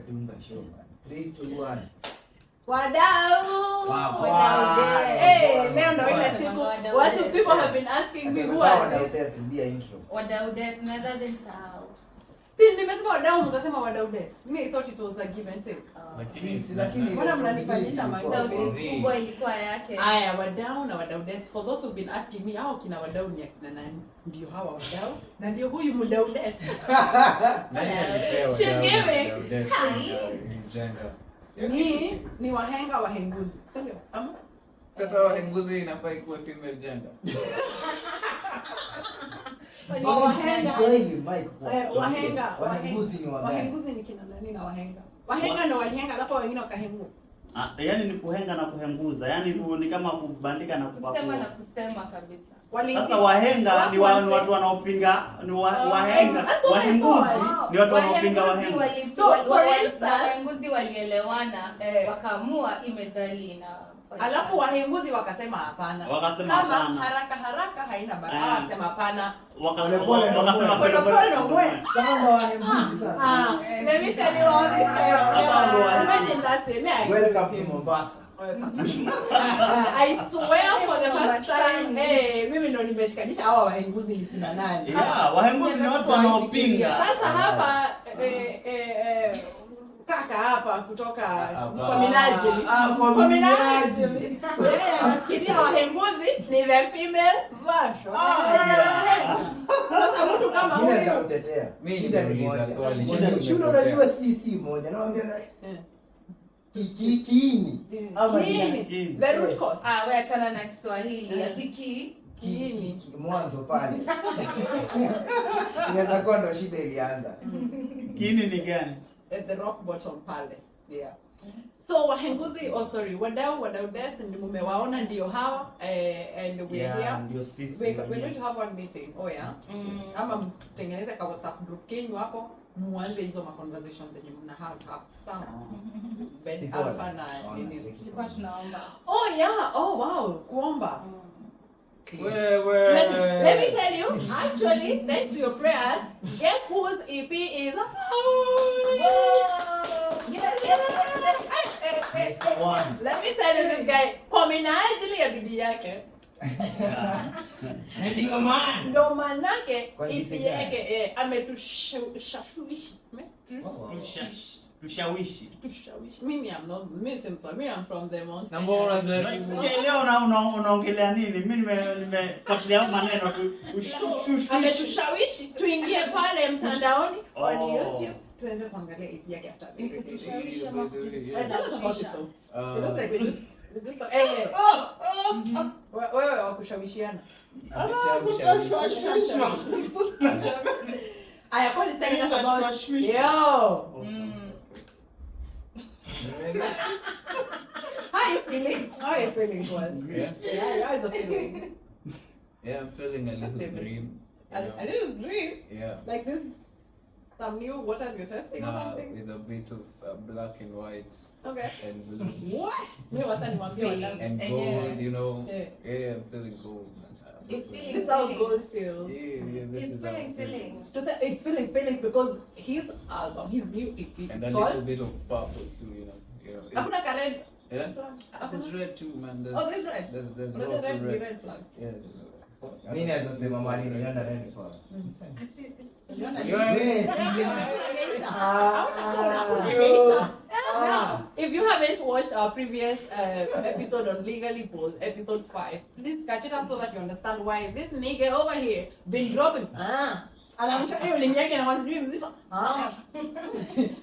dunga show. 3 2 1. Wadau. Leo ndo ile siku watu people have been asking me who are wadaudess ndia intro. Wadaudess naweza jisahau. Si nimesema wadau mkasema wadaudess. Me I thought it was a give and take. Lakini mbona mnanifanyisha sauti kubwa ilikuwa yake. Haya, wadau na wadaudess. For those who've been asking me hao kina wadau ni akina nani? Ndio hawa wadau na ndio huyu mdaudess. Nani alipewa? She's giving. Gender. Ni wahenga wahenguzi. Sio? Ama Sasa wahenguzi inafaa ikuwe female gender. Wahenguzi ni kina nani na wahenga? Wahenga ndo walihenga alafu wengine wakahengua. Yaani ni kuhenga na kuhenguza. Yaani ni kama kubandika na kupakua. Kusema na kusema kabisa. Sasa wahenga ni watu wanaopinga wahenga. Wahenguzi ni watu wanaopinga wahenga. So wahenguzi walielewana wakaamua imedhali na alafu wahenguzi wakasema hapana. Wakasema hapana. Kama haraka haina baraka. Wakasema hapana. Wakasema pole mwe. Sasa ndo wahenguzi sasa. Let me tell you all this. Imagine that. Welcome to Mombasa. I swear for the first time, mimi ndo nimeshikanisha hawa wahenguzi ni kina nani? Wahenguzi ni watu wanaopinga. Sasa hapa kaka hapa kutoka kwa minajili. Kwa minajili. Anafikiria wahenguzi ni the female version. Sasa mtu kama huyu unaweza kutetea. Shida ni moja. Shida unajua si moja. Naambia kiini ama kiini the root cause. Wewe achana na Kiswahili ati kiini mwanzo pale. Inaweza kuwa ndo shida ilianza. Kiini ni gani? At the rock bottom pale. Yeah. So wahenguzi wadaudess ndio mmewaona ndio hawa and we are here. Ndio sisi. We're going to have one meeting. Oh yeah. Ama mtengeneze kwa WhatsApp group kenyu hapo. Muanze hizo conversations zenye mna have hapo. Sawa. Best alpha na nini tulikuwa tunaomba. Oh yeah. Oh wow. Kuomba. Let me tell you, actually, thanks to your prayers, guess whose EP is out? Let me tell you this guy, kwa minajili ya bidii yake. Ndio manake EP yake ametushawishi. Tushawishi. Mimi I'm from the mountain. Na mbona unajua sijaelewa unaongelea nini? Mimi nimefuatilia maneno tu. Ametushawishi tuingie pale mtandaoni on YouTube. Tuweze kuangalia EP yake after the wewe wakushawishiana. Aya, kwa nini telling us about yo? How you feeling? How are you feeling, Juan? Yeah, how is the feeling? Yeah, I'm feeling a little green. A little green? Yeah. Like this, some new waters you're testing or something? With a bit of black and white. Okay. And blue. What? Me, what are you and gold, you know. Yeah, I'm feeling gold. This is how gold feels. Yeah, this is feeling. It's feeling because his album, his new EP, and a little bit of purple too, you know. Hakuna red. Yeah. There's red too, man. There's red. There's lots of red flag. Yeah, there's red. Mimi naweza sema mali niona red flag. If you haven't watched our previous episode on Legally Bold, episode 5, please catch it up so that you understand why this nigga over here been dropping. Anamsha hiyo limi yake na mazijui mzito.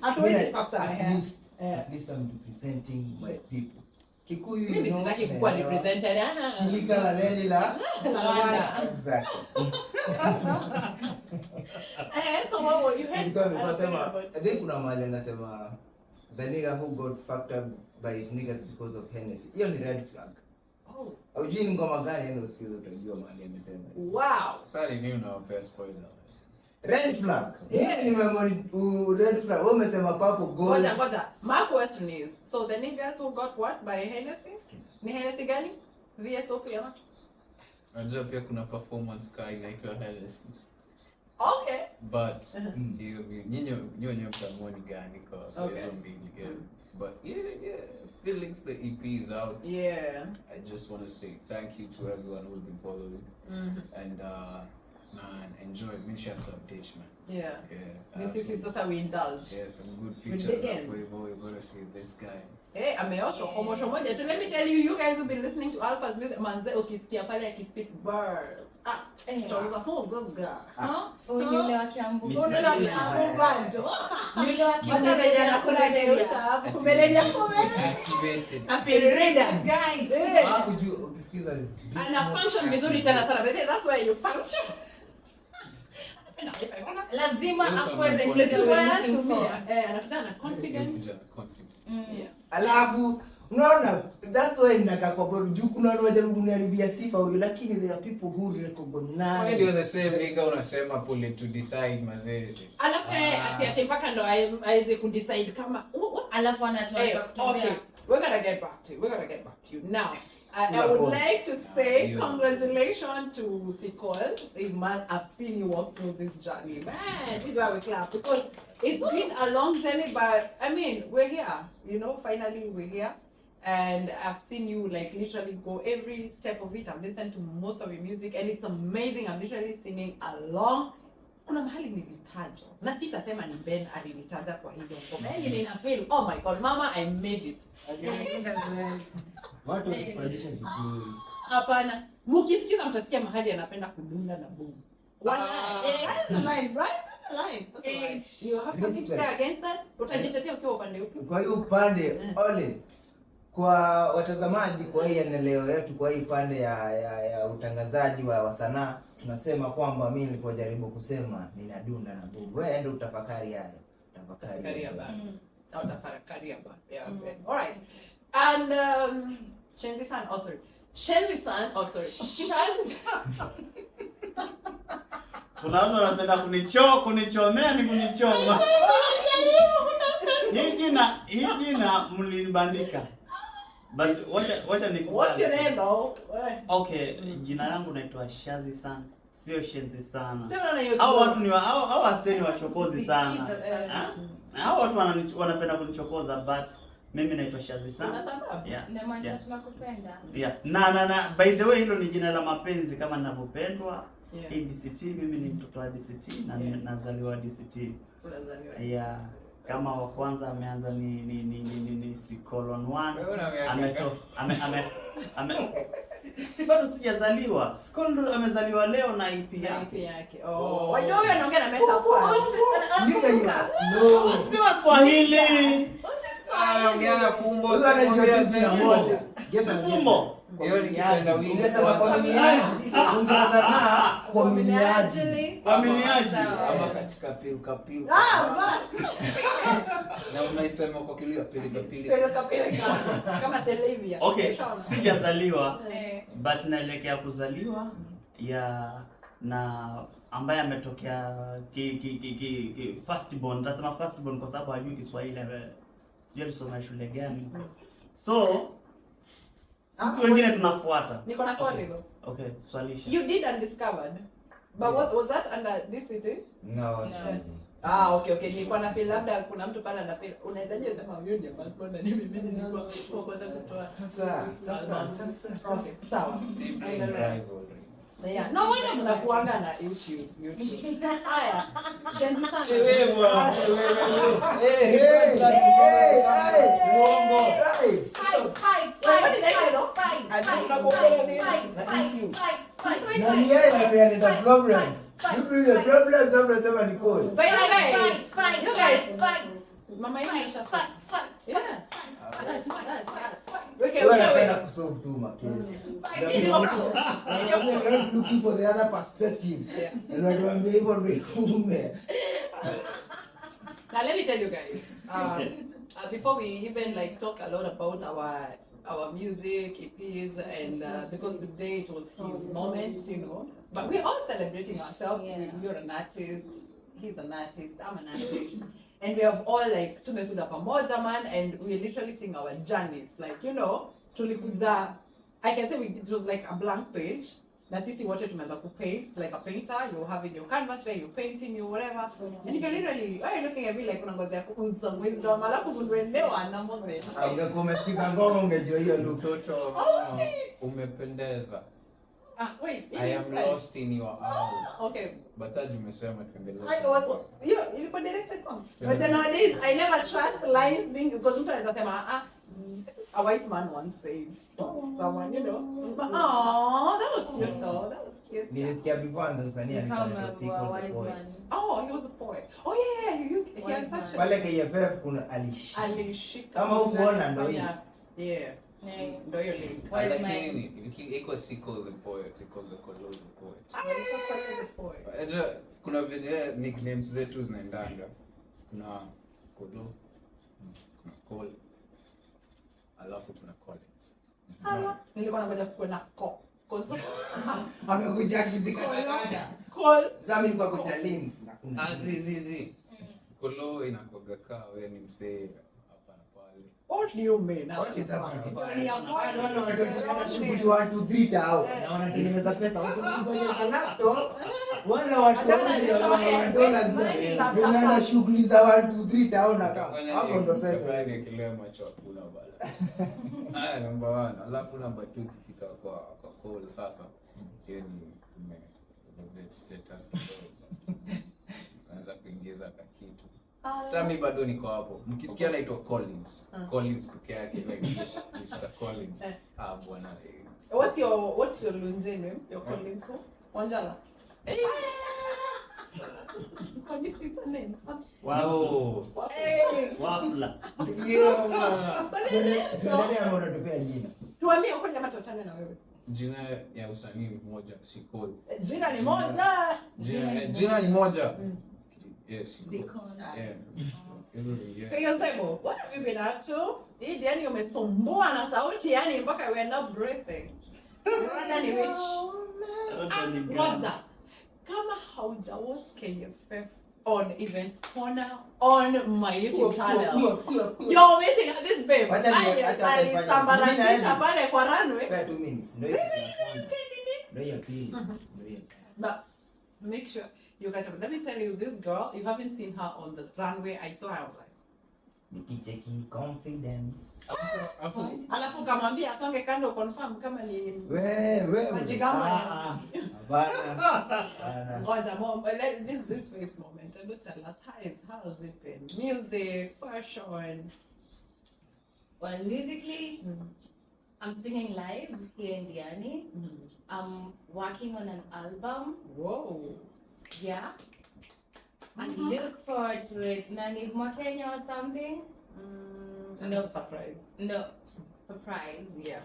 Hatuwezi kabisa. At least I'm representing my people. Kikuyu, mimi sitaki kuwa represented. Shirika la leli la Rwanda. Exactly. So what were you heard? I think kuna mahali anasema the nigga who got fucked up by his niggas because of Hennessy. Hiyo ni red flag. Ujui ni ngoma gani ndio usikize utajua mahali amesema. Wow. Sorry, ni unawapea spoiler. Red flag. Yeah, ni red flag. Wewe umesema papo gold. Ngoja. My question is, so the niggas who got what by Hennessy? Ni Hennessy gani? VSOP ama? Unajua pia kuna performance car inaitwa Hennessy. Okay. but nyinyi mtamwoni gani kwa Okay. hizo mbili, yeah. But yeah, feelings the EP is out. Yeah. I just want to say thank you to everyone who's been following, and man, enjoy Misha Subdish, man. Yeah. Yeah, This is sasa we indulge. yeah, some good We features. dig in. You're gonna see this guy. Hey, ameosho komosho moja tu. Let me tell you, you guys who've been listening to Alpha's music, manze ukisikia pale akispit bars. Choza who's this guy? Yule wa Kiambu. Miss Yule wa Kiambu bado. Yule wa Kiambu. Hata venye anakula derusha hapo kumbeleni hapo. Activated. Afirida. Guy. Ukisikiza this. Ana function vizuri tena sana. But that's where you function. Lazima akuwe the Lazima leader we're looking for. Anafika na confident. Confident. Alafu unaona that's why ninakaa kwa bora juu kuna watu wajaribu kuniharibia sifa huyo, lakini there are people who recognize. Why do the same nigga unasema pull it to decide mazee? Alafu ati mpaka ndo aweze kudecide kama Alafu anatoa okay, kutembea. we're gonna get back to you. Now, I would like to say Yeah. congratulations to Sikol. I've seen you walk through this journey. Man, this is why we clap. Because it's been a long journey, but I mean, we're here. You know, finally we're here. And I've seen you like literally go every step of it. I've listened to most of your music and it's amazing. I'm literally singing along. Kuna mahali nilitajwa na sitasema ni Ben alinitaja kwa hizo ngoma. Yaani nina feel, oh my god, mama, I made it. Watu wasipandishe sijui. Hapana, mkisikiza mtasikia mahali anapenda kudunda na boom. That's the line, right? That's the line. That's the line. You have something to say against that? Utajitetea ukiwa upande upi? Kwa hiyo upande ole kwa watazamaji, kwa hii eneo yetu, kwa hii pande ya utangazaji wa sanaa, tunasema kwamba mimi nilipojaribu kusema ninadunda na bubu. Wewe enda utafakari haya. Tafakari hapa. Au tafakari hapa. Yeah, okay. All right. And Shenzi-san, oh sorry. Shenzi-san, oh sorry. Shenzi. Kuna watu wanapenda kunichomea ni kunichoma. Hii jina mlinibandika. But wacha nikubali. What's your name though? Okay, jina langu naitwa Shazi sana. Sio Shenzi sana. Sio unaona hiyo. Hao watu ni hao waseni wachokozi sana. Jesus. Hao watu wanapenda kunichokoza but mimi naitwa Shazi sana. Sababu. Yeah. Na maana tunakupenda. Yeah. Na by the way hilo ni jina la mapenzi kama ninavyopendwa. Yeah. DCT, mimi ni mtoto wa DCT na nazaliwa DCT. Unazaliwa. Yeah. Kama wa kwanza ameanza ni Sikolon 1. Si bado sijazaliwa. Sikolon amezaliwa leo na IP yake. Oh. Wajua huyo anaongea na metaphor. Nigga you are slow. Si wa Swahili. Ongea na fumbo. Sasa anajua jina moja. Gesa Fumbo. Hiyo ni kitendawili. Ungesema kwa miniaji. Ungeza na kwa miniaji. Wameniaji. Ama katika pilka. Basi. Na unaisema kwa kilio pilika. Peleka. Kama Televia. Okay, sijazaliwa Eh. but naelekea kuzaliwa na ambaye ametokea first born. Nasema first born kwa sababu hajui Kiswahili. Sijui alisoma shule gani. So sisi wengine tunafuata. Niko na swali though. Okay, swalisha. You did undiscovered. But what was that under this city? No. Okay. Nilikuwa na feel labda kuna mtu pale ana feel. Unaweza sema huyo ndiye passport na mimi nilikuwa kwa kwanza kutoa. Sasa. Okay, sawa. Yeah. No wonder mnakuanga na issues. Haya. Shenzi sana. Nani yeye ameleta problems? You bring the problems hapo unasema ni cool. Mama Aisha. Yeah. Wewe unapenda kusolve tu makesi. You're looking for the other perspective. Yeah. Na unatuambia hivyo ndio kume. Now let me tell you guys, before we even like talk a lot about our music, EPs, and because today it was his moment, you know, but we're all celebrating ourselves. Yeah. You're an artist, he's an artist, I'm an artist, and we have all like tumekuja pamoja man, and we literally sing our journeys, like you know, tulikuja. I can say it was like a blank page. na sisi wote tumeanza kupaint like a painter, you're having your canvas there, you're painting, you whatever, and you can literally, why are you looking at me like unangoja kuuza wisdom alafu kunduelewa na mbona Ungekuwa umesikiza ngoma ungejua hiyo look. Mtoto umependeza. Wait, I am lost in your eyes. Okay. But sasa umesema tuendelee. Ilikuwa directed kwa. But nowadays I never trust lines being because mtu anaweza sema a white man once said someone, you know. Oh, that was cute though. That was cute. Nilisikia before usanii alikuwa wise man. Oh, he was a poet. Oh yeah, he has such a pale KFF kuna alishika. Kama ukuona ndo hii. Yeah. Ndo hiyo link. Wise man. Lakini iko siko the poet, iko the Kolo the poet. The poet. Aje kuna vile nicknames zetu zinaendanga. Kuna Kolo, kuna Cole, alafu kuna Collins. Nilikuwa nangoja kuna ko. Kozo. Amekuja kizikata. Call. Sasa mimi nilikuwa kuja links na kuna. Zizi. Kolo inakuaga kaa wewe ni mzee hapa na pale. What do you mean? What is happening? Ni ya Watu wanaenda shughuli 1 2 3 tao na wanatengeneza pesa watu kwenye laptop wala watu wa dollars na shughuli za 1 2 3 tao na hapo ndo pesa ni kilema cha kula bala. Haya number 1, alafu number 2 kifika kwa call sasa. Hiyo ni status kidogo. Anza kuingiza kitu. Sasa mimi bado niko hapo. Mkisikia naitwa Collins. Collins peke yake like Collins. Bwana. What's your lunje name? Your Collins who? Wanjala. What is his name? Wow. Wafla. Ndio bwana. Ndio ambao unatupea jina. Tuambie uko nyama tuachane na wewe. Jina ya usanii moja si Cole. Jina ni moja. Jina ni moja. Yes. Yeah. Kwa hiyo sebo, what have you been up to? Hii yani umesumbua na sauti yani mpaka we are not breathing. Rwanda ni which? Kwanza, kama hauja watch KFF on Events Corner on my YouTube channel. You're missing out this babe. Alisambaratisha pale kwa runway. 2 minutes. Ndio hiyo pili. But make sure you guys have, let me tell you, this girl, you haven't seen her on the runway. I saw her, I was like, Nikicheki confidence. alafu kamwambia asonge kando confirm kama ni Wewe. Majigamba. Bana. Ngoja mom, this face moment. I will tell us how has it been? Music, fashion. Well, musically, I'm singing live here in Diani. I'm working on an album. Whoa. Yeah. And look forward to it. Nani Kenya or something? No surprise. No. Surprise. Yeah.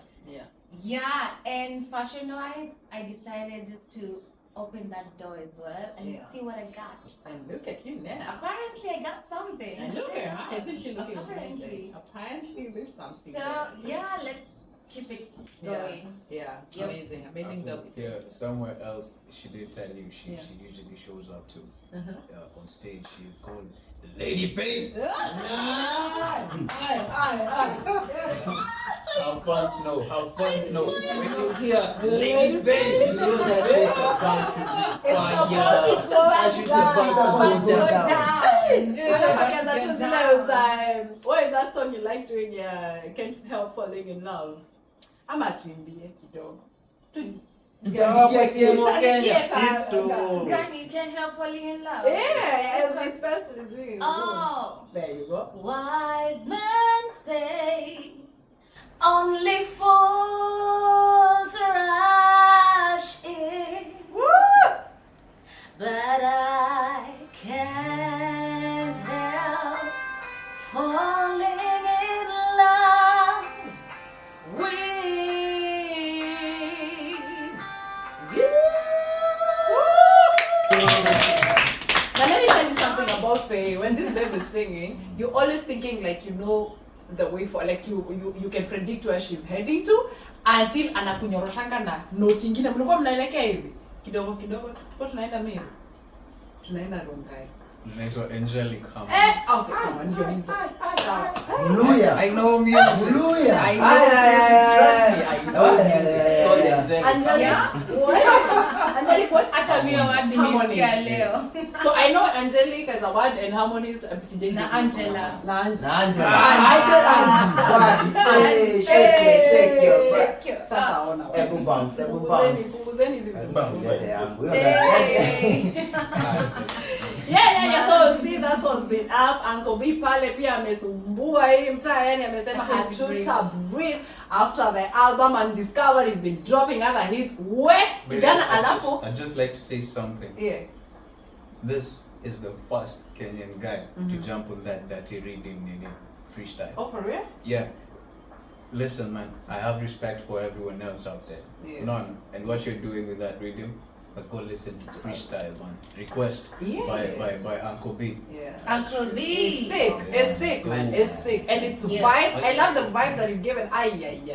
Yeah, and fashion-wise, I decided just to open that door as well and see what I got. And look at you now. Apparently, I got something. And look at her. I think she's looking Apparently. amazing. Apparently, there's something. So, there. yeah, let's keep it going. Yeah. Yep. Amazing job. Yeah, somewhere else she did tell you she Yeah. usually shows up to on stage. She is called Lady Faith. Have fun, Snow. Have fun, Snow. When you hear Lady Faith, you know that she's about to be fire. She's about to go down. What is that song you like doing? Can't help falling in love. I'm at Wimbie kidogo. Granny, you can't help falling in love. Yeah, this person is really Oh. good. There you go. Wise men say only fools rush in. Woo! But I can't help falling in love with you. Now let me tell you something about Faye. When this babe is singing, you're always thinking like you know the way for, like you can predict where she's heading to until anakunyoroshanga na note ingine. Mlikuwa mnaelekea hivi kidogo kidogo, kwa tunaenda Meru, tunaenda Rongai. Zinaitwa Angelic Harmonies. Okay, sawa, ndio hizo. Sawa. Mluya. I know music. Mluya. I know music. Trust me, I know music. It's called Angelic. Angelic. Yeah. Angelic what? Hata mimi word nimesikia leo. So I know Angelic as a word and harmonies Na Angela. Na Angela. Shake your Sasa ona. Ebu bounce. Punguzeni hizi vitu. Yote yangu. Yeah. So see, that's what's been up. Uncle B pale pia amesumbua hii mtaa, yani amesema hatuta breathe after the album and discovered he's been dropping other hits. Kijana alafu. I'd just like to say something. Yeah. This is the first Kenyan guy to jump on that dirty reading in freestyle. Oh, for real? Yeah. Listen, man, I have respect for everyone else out there. Yeah. None. And what you're doing with that rhythm, but go listen to freestyle, man. Request by Uncle B. Yeah. Uncle B. It's sick, man. It's sick. And it's vibe. I love the vibe that you give it. And then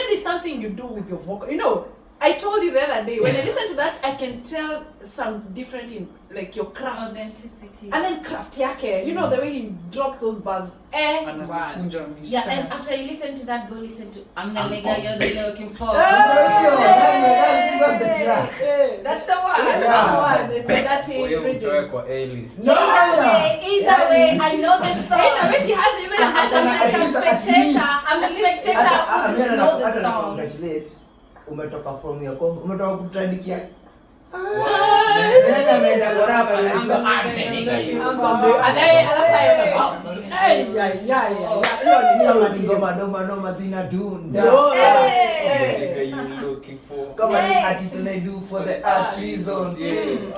there's something you do with your vocal. You know, I told you the other day, when I listen to that, I can tell some different in like your craft. Authenticity. And then craft yake. You know the way he drops those bars. Yeah, and after you listen to that, go listen to I'm the nigga you're the looking for. That's the track. That's the one. It's a dirty rhythm. Either way, I know this song. Either way, she has even I'm the spectator who just know the song. Congratulate. Umetoka from your umetoka kutradikia. Ngoma zinadunda. Kama ni artist and I do for the art reasons.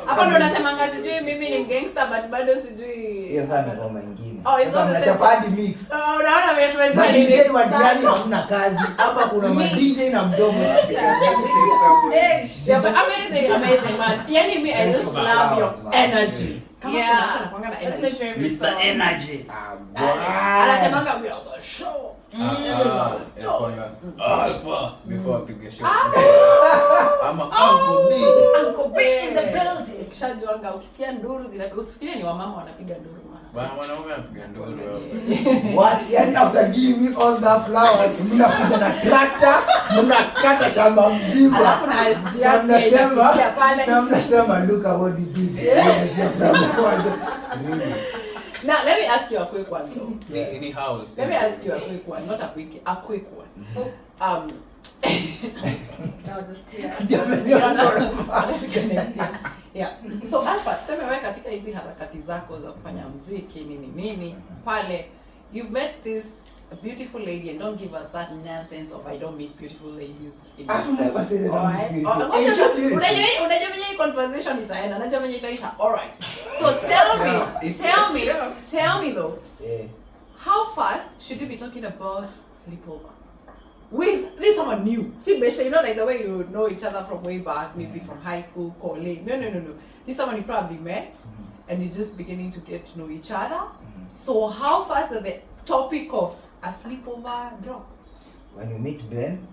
Hapo ndo nasemanga sijui mimi ni gangster but bado sijui. Hiyo sana ngoma nyingine. Sasa mnachapadi mix. Unaona wewe Ma DJ wa Diani hamna kazi. Hapa kuna ma DJ na mdomo. Amazing man. Yani me I just love your energy. Yeah. That's my favorite Mr. song. Energy. Anasemanga we are the show. Alpha before I pick a shot. I'm a Uncle B in the building. Kishajuanga ukisikia nduru usifikirie ni wamama wanapiga nduru. Bwana mwanaume anapiga nduru hapo. What? Yani after giving me all the flowers, mnakuja na tractor, mnakata shamba mzima. Alafu na mnasema pale. Na mnasema look at what you did. Yes, now let me ask you a quick one though. Anyhow, let me ask you a quick one, not a quick one. That was just clear. Yeah. So Alpha, tuseme wewe katika hizi harakati zako za kufanya muziki nini pale, you've met this beautiful lady, and don't give us that nonsense of I don't meet beautiful ladies. I've never said that. Unajua hii conversation itaenda, unajua venye itaisha. Alright. So tell me though. Yeah. How fast should you be talking about Sleepover? With this someone new. See, basically, you know, like the way you know each other from way back, maybe from high school, college. No. This someone you probably met, and you're just beginning to get to know each other. So how fast does the topic of a sleepover drop? When you meet Ben,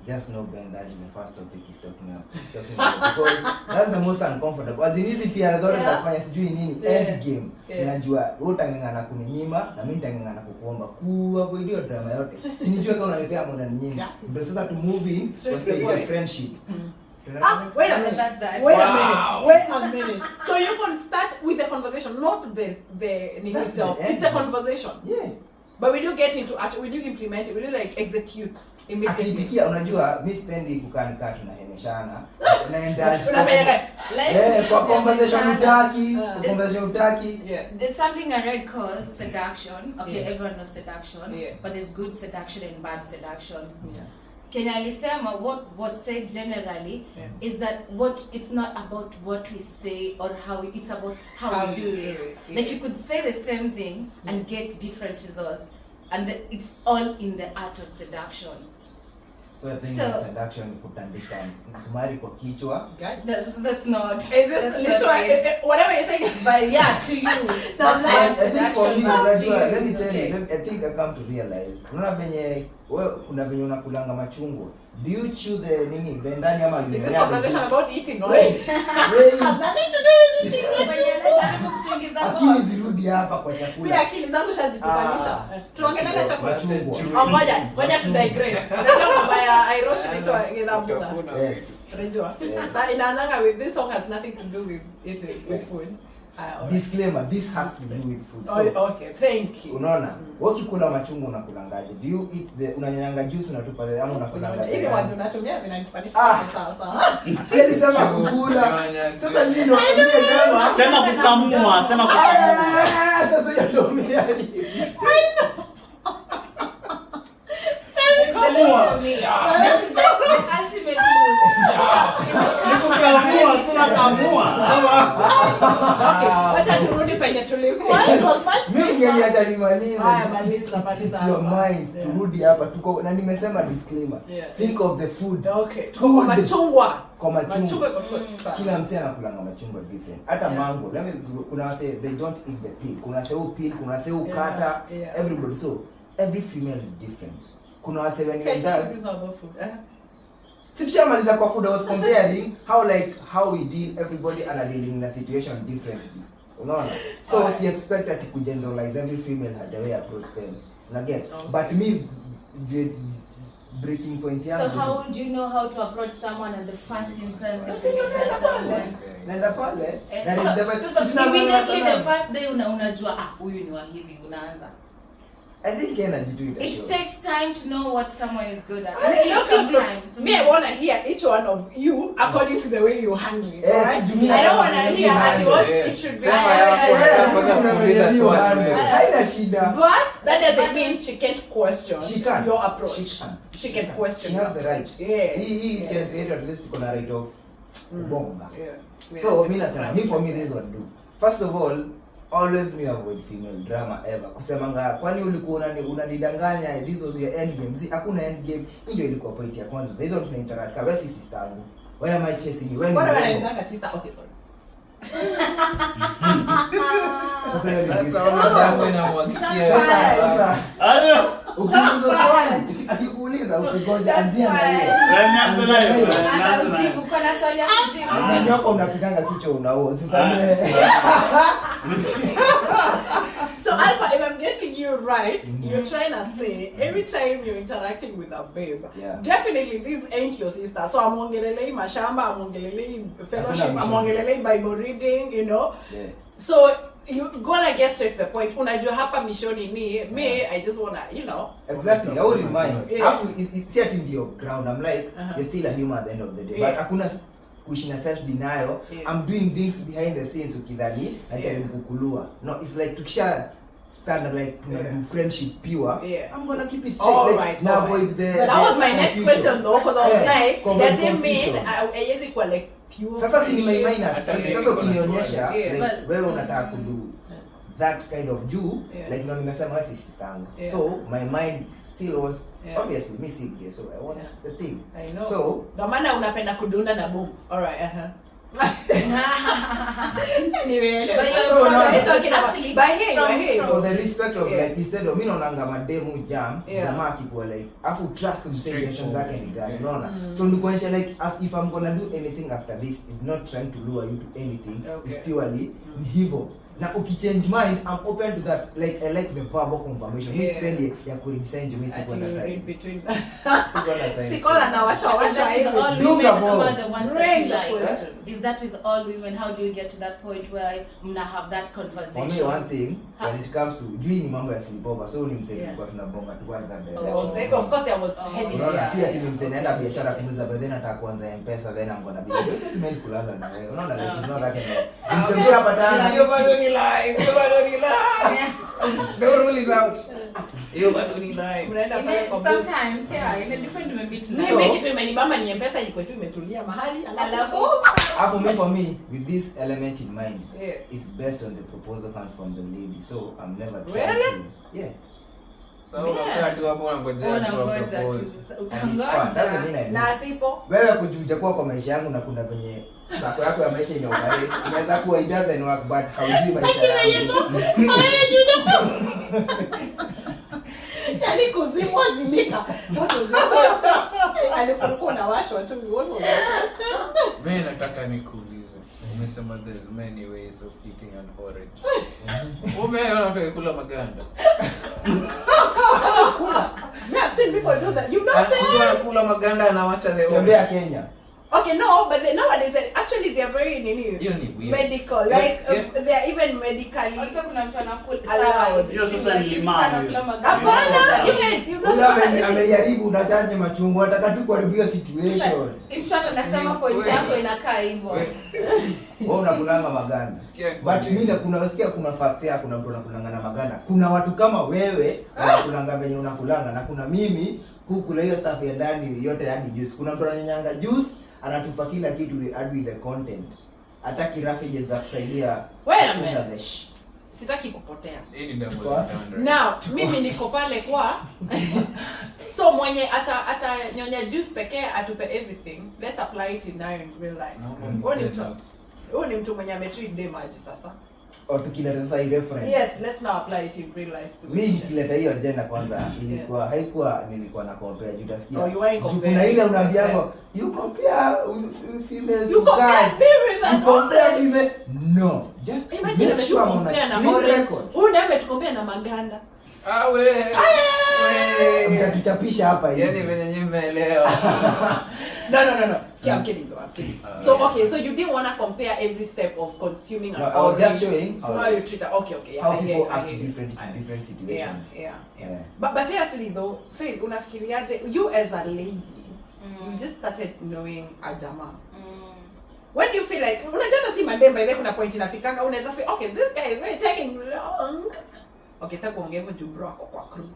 just know Ben, that is the first topic he's talking about. Because that's the most uncomfortable. As in hizi pia zote za kufanya sijui nini end game. Unajua wewe utangangana kuninyima na mimi nitangangana kukuomba avoid hiyo drama yote. Sinijue kama unanipea muda nyingi. Ndio sasa to move in to stage of friendship. Wait a minute. So you're going to start with the conversation, not the itself. It's the conversation. Yeah. But will you get into action? Will you implement it? Will you like execute immediately? Akitikia unajua mimi sipendi kukaa tunahemeshana. Naenda kwa conversation utaki. Yeah. There's something I read called seduction. Okay, everyone knows seduction. Yeah. But there's good seduction and bad seduction. Yeah. Kenya alisema what was said generally is that it's not about what we say or it's about how we do it. Like you could say the same thing and get different results, and it's all in the art of seduction. So I think seduction kutandika msumari kwa kichwa. That's not. Is this literally whatever you're saying? But yeah, to you. That's I think for me, seduction. let me tell you, I think I come to realize. Unaona venye wewe kuna venye unakulanga machungwa. Do you chew the nini? The ndani ama you? Is this conversation about eating or? Wait. Nothing to do with this. Akili zirudi hapa kwa chakula. Pia akili zangu shazitukanisha. Tuongelea chakula. Machungwa. Ngoja tu digress. Ndio mambo ya Airoshi inaitwa Githabuna. Yes. Unajua? That inaanza with this song has nothing to do with eating with food. Disclaimer, this has to do with food. So, okay, thank you. Unaona? Ukikula machungwa unakulangaje? Do you eat the unanyanga juice unatupa ama unakulangaje? Hizi watu unatumia zinanipanisha sawa sawa. Siwezi sema kukula. Sasa nini unaambia Sema kukamua, sema kukamua. Sasa hiyo ndio miani. Kukamua, tunakamua. Wacha turudi penye tulikuwa. Mimi ngeniacha nimalize. Haya, maliza. Your minds turudi hapa tuko na nimesema disclaimer. Think of the food. Okay. Food. Machungwa. Kwa machungwa. Kila Kila msee anakulanga machungwa different. Hata mango. Let me kuna wase they don't eat the peel. Kuna wase peel, kuna wase kata. Everybody so every female is different. Kuna wase when you Sibishamaliza kwa food. I was comparing how we deal everybody and dealing in a situation differently. Unaona? So she expect to generalize every female had the way approach them. Again, but me breaking point So how would you know how to approach someone at the first instance? Nenda pale. So immediately the first day unajua huyu ni wa hivi unaanza. I think energy do it. It takes time to know what someone is good at. Me, I want to hear each one of you according to the way you handle it. Yes, Right? do I don't want to hear what it should be. Haina shida. But that doesn't mean she can't question She can. your approach. She She can question. She has the right. Yeah. He can create at least kuna right of kubonga. Yeah. So mimi nasema for me this is what do. First of all, always me avoid female drama ever. Kusemanga kwani ulikuwa unanidanganya this was your end game. Hakuna end game. Ndio ilikuwa point ya kwanza. Hizo tuna interact kama si sister yangu. Why am I chasing you? When What about another sister? Okay, sorry. Sasa ukiuliza swali akikuuliza usigoje anzia na hiyo. Ujibu kuna swali ya kujibu. Nyoko unapiganga kichwa unao. Sisamee. So Alpha, if I'm getting you right, you're trying to say every time you're interacting with a babe, definitely this ain't your sister. So amongelelei mashamba, amongelelei fellowship, amongelelei Bible reading, you know. Yeah. So you gonna get straight to the point. Unajua hapa mishoni ni me, I just wanna, you know. Exactly. I would remind. It's set in your ground. I'm like, you're still a human at the end of the day. But hakuna kushina self denial. I'm doing things behind the scenes ukidhani najaribu kukulua. No, it's like tukisha stand like to friendship pure. I'm gonna keep it straight. Now avoid the. That was my next question though, because I was like, does it mean haiwezi kuwa like pure? Sasa si ni my minus. Sasa ukinionyesha like wewe unataka kudu that kind of juu like nimesema wewe si sister yangu. So my mind still was obviously missing here, so I want the thing. I know. So ndio maana unapenda kudunda na boom. All right, for the respect of like instead of mimi naonanga mademu jam jamaa akikuwa like afu trust considerations zake ni gani unaona. So nikuonyesha like if I'm gonna do anything after this is not trying to lure you to anything. It's purely hivyo. Na ukichange mind, I'm open to that. Like I like the verbal confirmation. Mimi sipendi ya kuredesign mimi siku na side. In between. Siku na side. Sikola na washa hivi. All women are the ones that you like. Is that with all women? How do you get to that point where mna have that conversation? For me, one thing when it comes to jui ni mambo ya sleepover, so ni msee kwa tunabonga towards that day. Of course there was heavy. Unaona si ati ni msee naenda biashara kumuza but then nataka kuanza M-pesa then I'm gonna be this is meant kulala na wewe. Unaona like it's not that kind of. Msee hapatana. Hiyo bado ni live. Hiyo bado ni live. Don't rule it out. Hiyo bado ni live. Mnaenda pale kwa sometimes ina depend maybe to mimi kitu imenibamba ni M-pesa iko tu imetulia mahali alafu for me with this element in mind it's based on the proposal comes from the lady, so I'm never trying to so unakaa tu hapo unangojea tu propose na sipo wewe kujuja kwa maisha yangu na kuna venye sako yako ya maisha inaoperate inaweza kuwa it doesn't work but haujui maisha yangu yani kuzimwa zimika what was the question Alikuwa unawashwa tu. What was that? Mimi nataka nikuulize. Umesema there's many ways of eating an orange. Umeona unataka kula maganda? Yeah, I've seen people do that. You've not Mtu seen? anakula maganda anawacha the Tembea orange. Kenya. Okay, no, but nowadays actually they are very Hiyo ni weird. medical. Like Yeah. they are even medically. Also kuna mtu anakula Allowed. Hiyo sasa ni limau. Hapana, yes, you know. Huyo amejaribu unachanje machungu, ataka tu kuharibia situation. In short, nasema point yako inakaa hivyo. Wewe unakulanga maganda. Sikia But mimi nasikia kuna facts ya kuna mtu anakulanga na maganda. Kuna watu kama wewe wanakulanga venye unakulanga na kuna mimi kukula hiyo stuff ya ndani yote hadi juice. Kuna mtu ananyanga juice anatupa kila kitu add with the content. Hataki raffages za kusaidia. Wait a minute. Sitaki kupotea. Hii ni double Kwa? standard. Now, mimi niko pale kwa so mwenye atanyonya juice pekee atupe everything. Let's apply it in real life. Huyu ni mtu mwenye ametreat damage sasa. Tukileta sasa hii reference. Yes, let's now apply it in real life Mimi situation. nikileta hiyo agenda kwanza ilikuwa haikuwa nilikuwa na compare juu utasikia. Oh, you ain't comparing. Kuna ile unaambiango you compare with female You to compare guys. me with You an compare orange. female. No, just Imagine make sure ametukompea na clean orange. record. Huyu ndiye ametukompea na maganda. Ah we. Mtatuchapisha hapa hivi. Yaani venye nyinyi mmeelewa. No. Okay, I'm kidding though. I'm kidding. So okay, so you didn't want to compare every step of consuming an No, I was just orange. showing How you treat it. Okay, yeah. how I hear people you, I act hear in you. different situations. Yeah. Yeah. But seriously though, Faith, unafikiriaje you as a lady, you just started knowing a jamaa. When do you feel like unajua si mademba ile kuna point inafikanga unaweza feel okay this guy is really taking long. Okay, sasa kuongea hivyo juu bro ako kwa crew.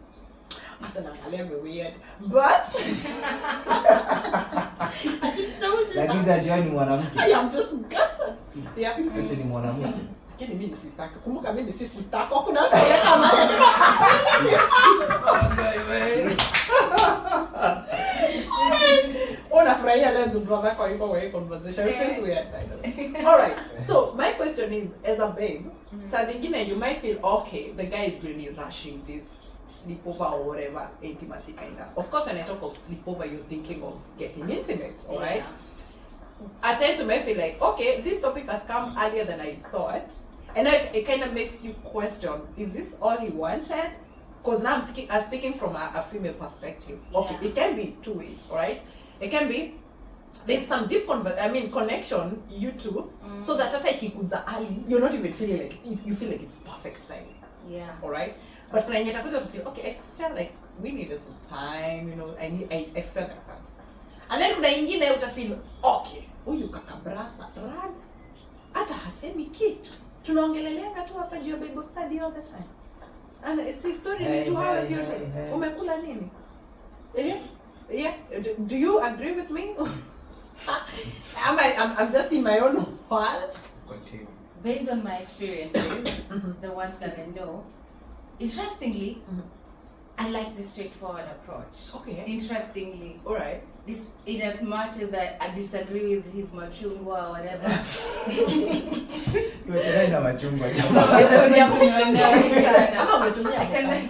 Sasa naangalia me weird. But Lakini ajua ni mwanamke. I am just gutted. Yeah. Sisi ni mwanamke. Lakini mimi si sister. Kumbuka mimi si sister yako. Kuna mtu anaweka maana. Unafurahia leo juu brother yako yuko kwa hii conversation. You feel weird. All right. So my question is, as a babe, saa zingine you might feel okay, the guy is really rushing this sleepover or whatever intimacy kind of. Of course, when I talk of sleepover, you're thinking of getting intimate, all right? At times you might feel like, okay, this topic has come earlier than I thought, and it kind of makes you question: is this all he wanted? Because now I'm speaking from a female perspective. Okay, Yeah. it can be two ways, all right? It can be there's some deep connection you two, so that hata ikikuza ali, you're not even feeling like you feel like it's perfect time, Yeah. all right? But when you're to feel okay, I felt like we needed some time, you know, I felt like that. And then kuna ingine utafeel okay, huyu kakabrasa run hata hasemi kitu, tunaongeleleanga tu hapa juu ya Bible study all the time, and it's a story Hey, ni 2 hours hey, your hey, day. hey. Umekula nini? Yeah. Do you agree with me? I'm just in my own world. Continue. Based on my experiences, the ones that I know, interestingly, I like the straightforward approach. Okay. Interestingly, All right. this in as much as I disagree with his machungwa or whatever. Tuwekelea na machungwa It's chama. only up to my nose, Ama sana. umetumia I can-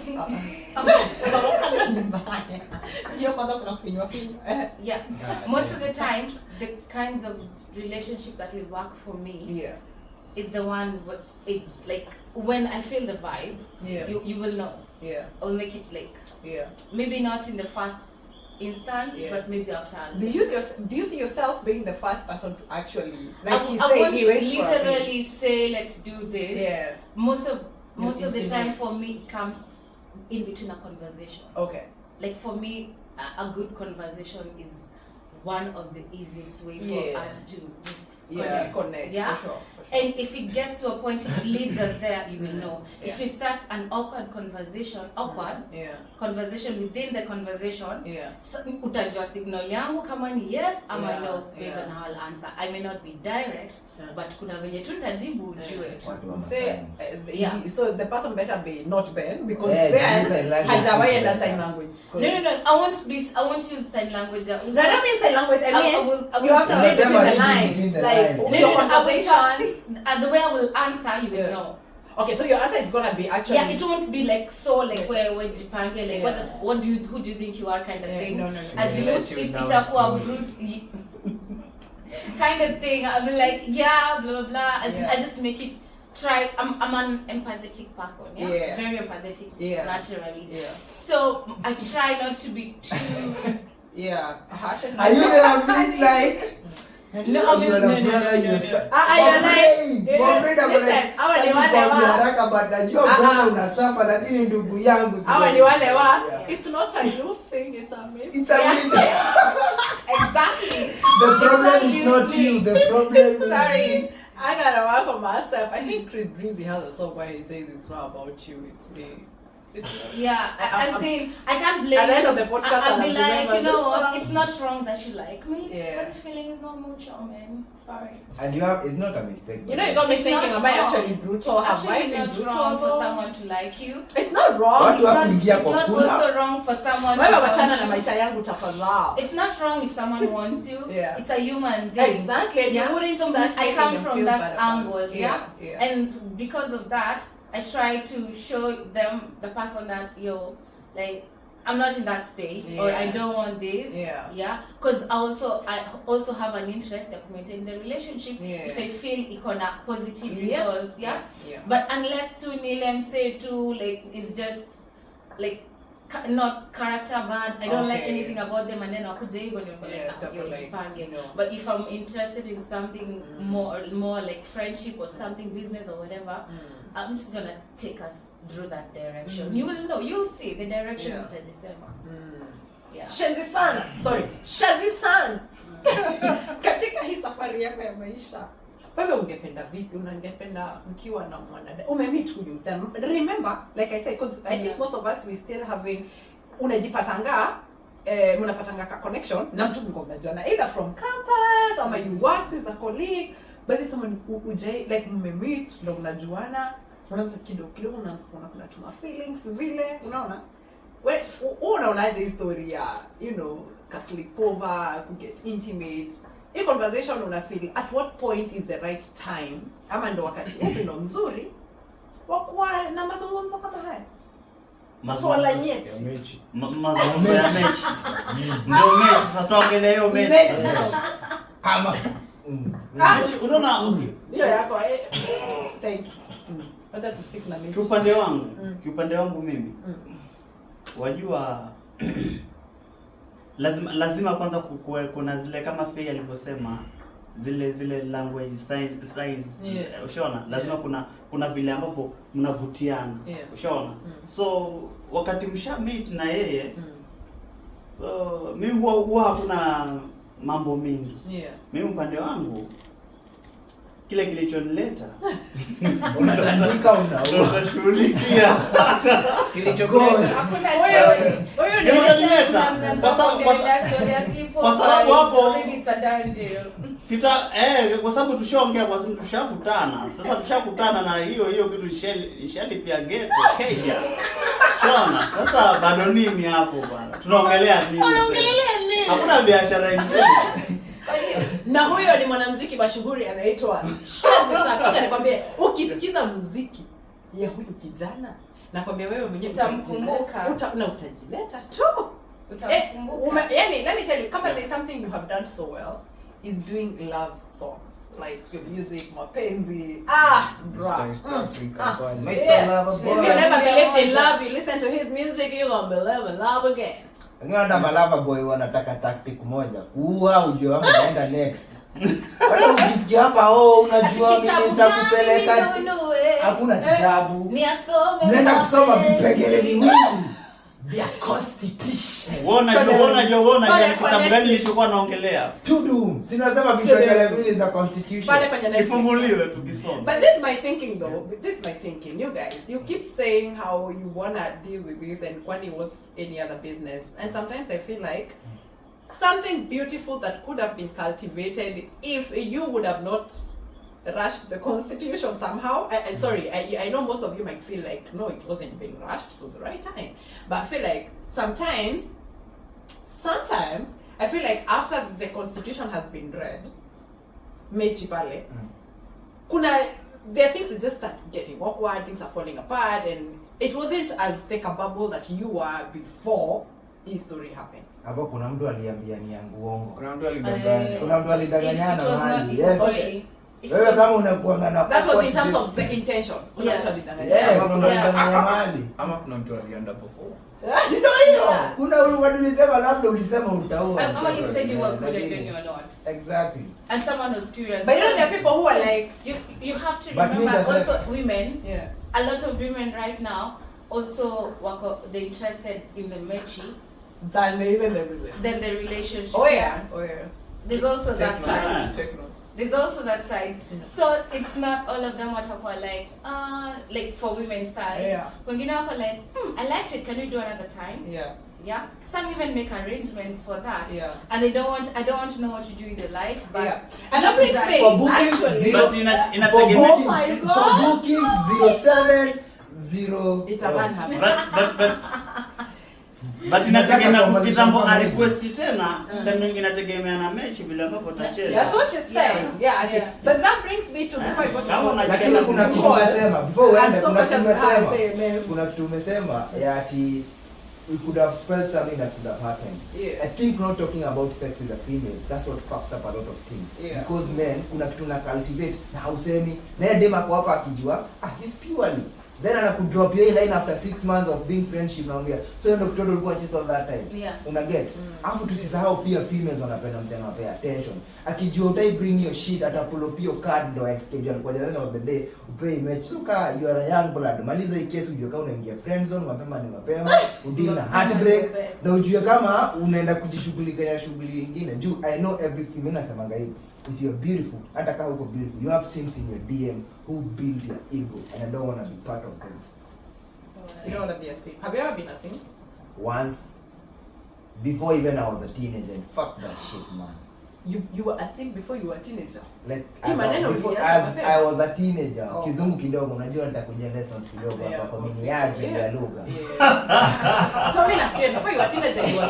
hiyo kwanza kuna kufinywa finywa. Yeah. Most of the time, the kinds of relationship that will work for me Yeah. is the one it's like when I feel the vibe, Yeah. you will know. Yeah. I'll make it like Yeah. maybe not in the first instance, Yeah. but maybe after. Do you see yourself being the first person to actually I like he won't said he waits for a minute. literally say let's do this. Yeah. Most of the insinuate. time for me it comes in between a conversation. Okay. Like for me, a good conversation is one of the easiest way for Yeah. us to just Yeah. Connect. Yeah. For sure. And if it gets to a point it leads us there, you will know. If Yeah. we start an awkward conversation within the conversation, Yeah. utajua signal yangu kama ni yes ama Yeah, no based yeah. on how I'll answer. I may not be direct, Yeah. but kuna venye tu nitajibu ujue tu. Watu wa Say, science. Yeah. So the person better be not Ben because Yeah, Ben use sign language. hajawahi enda sign language. No. I won't use sign language. No, I don't mean sign language. I mean, I will- you have to Unasema read between the read lines. between the Like lines. your I will conversation. the way I will answer, you will Yeah. know. Okay, so your answer is gonna be actually. Yeah, it won't be like so like where jipange like Yeah. who do you think you are kind of thing. No. As Yeah, you let you it down itakuwa slowly. brute kind of thing. I'll be like, yeah, blah blah blah. I just make it try. I'm an empathetic person, Yeah. very empathetic, naturally. Yeah. So I try not to be too. Yeah. Harsh and Are you gonna be like? No, I mean, no. You're like, Listen, hawa ni wale wa. haraka but najua bwana unasafa lakini ndugu yangu Hawa ni wale wa. It's not a you thing, it's a me. It's a me. Exactly. The problem not is you, not it's me. you. The problem is Sorry. I gotta work on myself. I think Chris Breezy has a song where he says it's not about you, it's me. It's not. Yeah, I think I can't blame. At the end of the podcast, I'll be I'll like, remember you know this what? song. It's not wrong that you like me. Yeah. But the feeling is not mutual, man. Sorry. and you have it's not a mistake. You know, you got me It's thinking, not am I wrong. actually brutal? It's Have I actually been not brutal? wrong for someone to like you. It's not wrong. What It's you have not, to it's hear for not Kuna? also wrong for someone Wewe to wachana na want maisha you. yangu tafadhali. It's not wrong if someone wants you. Yeah. It's a human thing. Exactly. And Yeah. you wouldn't So start I making come them from feel that bad about angle, it. yeah? Yeah. And because of that, I try to show them the person that like I'm not in that space or I Yeah. don't want this. Yeah. Because I also have an interest of maintaining the relationship Yeah. if I feel icona positive Yeah. results. Yeah. Yeah. But unless to Nilam say too like it's just like not character bad. I don't like Okay. anything about them and then wakuja hivyo ni Yeah, totally. No. But if I'm interested in something more like friendship or something business or whatever, I'm just gonna take us through that direction. You will know, you'll see the direction Yeah. utajisema. Yeah. Shazi sana. Sorry. Shazi sana. Katika hii safari yako ya maisha. Wewe ungependa vipi? Ungependa mkiwa na mwanadada. Umemeet huyu msichana. Remember, like I said, because I think most of us we still having unajipatanga mnapatanga ka connection na mtu mko mnajuana either from campus ama you work with a colleague, but it's someone ujai like mmemeet ndio mnajuana. Unaanza kidogo unaanza kuona kuna tuma feelings vile, unaona? Wewe unaonaje hii story ya ka sleepover, ku get intimate? Hii conversation una feel at what point is the right time ama ndo wakati upi ndo mzuri wa kuwa na mazungumzo kama haya? Swala nyeti. Mazungumzo ya mechi. Ndio mechi, sasa tuongelee hiyo mechi. Ama Mechi, unaona Hiyo yako thank you. Whether to stick na mechi. Kiupande wangu mimi. Wajua lazima kwanza kuna zile kama Faye alivyosema zile language size ushaona lazima kuna vile ambavyo mnavutiana ushaona so wakati msha meet na yeye mimi huwa hakuna mambo mingi mimi upande wangu kile kilichonileta unaandika unashughulikia kilichokuleta Wewe ndio kwa sababu hapo kwa sababu tushaongea kwa sababu tushakutana. Sasa tushakutana na hiyo kitu ishalipia ghetto kesha. Shona. Sasa bado nini hapo bwana? Tunaongelea nini? Hakuna biashara nyingine. Na huyo ni mwanamuziki mashuhuri anaitwa Shazi. Sasa nikwambie ukisikiza muziki ya huyu kijana nakwambia wewe mwenyewe utamkumbuka na utajileta tu. Yani let me tell you, kama there's something you have done so well is doing love songs like your music, mapenzi. Bro. Mr. Lover If Boy. you never believed in love, you listen to his music, you're gonna believe in love again. Ngada malava boy wanataka tactic moja. Kuua ujue wangu naenda next. Hata ukisikia hapa unajua mimi nitakupeleka. Hakuna kitabu. Ni asome. Nenda kusoma vipengele viwili vya constitution. Unaona kitabu gani nilichokuwa naongelea? Tudum. Sinasema vipengele viwili za constitution. Pale kwenye Netflix. Kifunguliwe tukisoma. But this is my thinking though. This is my thinking. You guys, you keep saying how you wanna deal with this and kwani what's any other business. And sometimes I feel like something beautiful that could have been cultivated if you would have not rushed the constitution somehow. I know most of you might feel like no, it wasn't being rushed, it was the right time. But I feel like sometimes I feel like after the constitution has been read, mechi pale, kuna there are things that just start getting awkward, things are falling apart, and it wasn't as thick a bubble that you were before his story happened. Hapo kuna mtu aliambia ni yangu uongo. Kuna mtu alidanganya. Kuna mtu alidanganyana mahali. Yes. If it Wewe was- kama unakuanga na That was in terms of the intention. Kuna Yeah. mtu alidanganya. Yeah, kuna mtu Yeah. alidanganya mahali. Ama kuna mtu alienda before. Ndio hiyo. Yeah. Kuna watu ulisema labda ulisema utaoa. Ama you said you were good and then you're not. Exactly. And someone was curious. But you know there are people who are like, you have to But me remember doesn't- also women, yeah. a lot of women right now also they're interested in the mechi Than even than the relationship. Oh yeah. Oh yeah. There's also that Take notes. side. Take notes. There's also that side. So it's not all of them watakuwa like for women's side. Yeah. Wengine wako like, I liked it, can we do another time? Yeah. Yeah. Some even make arrangements for that. Yeah. And I don't want to know what you do with your life, but Yeah. And that brings me For bookings, actually. zero. But For inategemea. Oh my bookings, God. for bookings 07 It's a man happen. But inategemea Nataka kukitambo conversation a request tena, time nyingine inategemea na mechi vile ambapo utacheza. That's what she's saying. Yeah, I think. Yeah. But that brings me to before I go to Kama una- lakini kuna kitu Call. umesema before uende, I'm so kuna much kitu as I umesema, say, man. kuna kitu umesema ya ati we could have spelled something that could have happened. Yeah. I think not talking about sex with a female, that's what fucks up a lot of things. Yeah. Because men, kuna kitu na cultivate na hausemi, na yeye dema kwa hapa akijua, he's purely. Then anakudrop hiyo line after 6 months of being friendship naongea. So ndio kitu ulikuwa chase all that time. Yeah. Una get? Alafu tusisahau pia females wanapenda msichana pay attention. Akijua utai bring your shit atapull your card ndo escape alikuwa jana of the day upay match. So ka you are a young blood. Maliza hii case ujue kama unaingia friend zone mapema ni mapema. Udili na heartbreak. Na ujue kama unaenda kujishughulika na shughuli nyingine. Juu I know every female nasemanga hivi. If you're beautiful, hata kama uko beautiful, you have sims in your DM who build your ego and I don't want to be part of them. You don't want to be a simp. Have you ever been a simp? Once, before even I was a teenager, and fuck that shit, man. You were a simp before you were a teenager. Like Hii maneno ulianza as mapema. I was a teenager, Oh. kizungu kidogo, unajua nitakuja lessons kidogo Yeah, hapa kwa okay. miniaje Yeah. ya lugha. Yeah. So mimi nafikiria before you were a teenager you were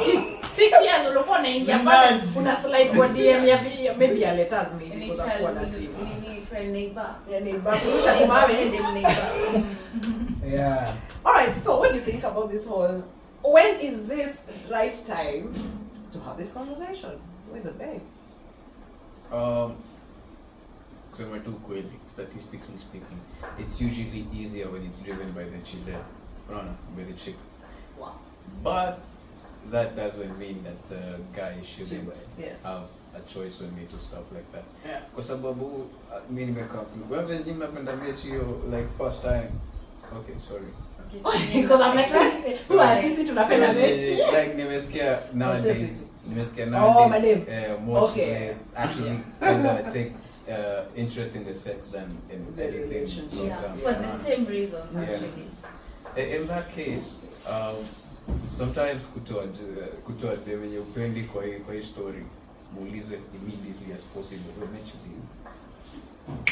6 years ulikuwa unaingia pale una slide kwa DM ya maybe ya letters maybe for that one simu. friend neighbor. Yani bakurusha tumawe ni neighbor. Yeah. All right, so what do you think about this whole? When is this right time to have this conversation with the babe? Kusema tu kweli, statistically speaking, it's usually easier when it's driven by the chile, by the chick. Wow. But that doesn't mean that the guy shouldn't Yeah. have a choice when they do stuff like that. Yeah. Kwa sababu mimi nimekaa wewe nyinyi mnapenda mechi hiyo like first time. Okay, sorry. Because I'm like, who are sisi tunapenda mechi? Like nimesikia nowadays. Sisi. Nimesikia Oh, nowadays. madam. Most Okay. guys actually kinda take interest in the sex than in The anything relationship. long Yeah, term. for the same reasons Yeah. actually. In that case, sometimes kutoa venye upendi kwa hii story, muulize immediately as possible. Eventually,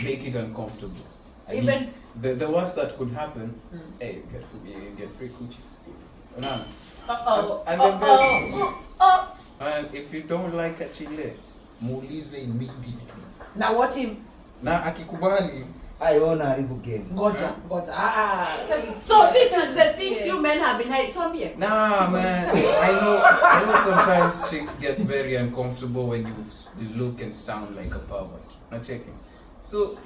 make it uncomfortable. I Even- mean, the worst that could happen, hey, you get free coochie. Unaona? And the best, and if you don't like a chile, muulize immediately. Now what if Na akikubali, Aiona haribu game. Goja. So this is the things you men have been hiding. Tuambie. nah, man. I know sometimes chicks get very uncomfortable when you look and sound like a pervert. Not checking. So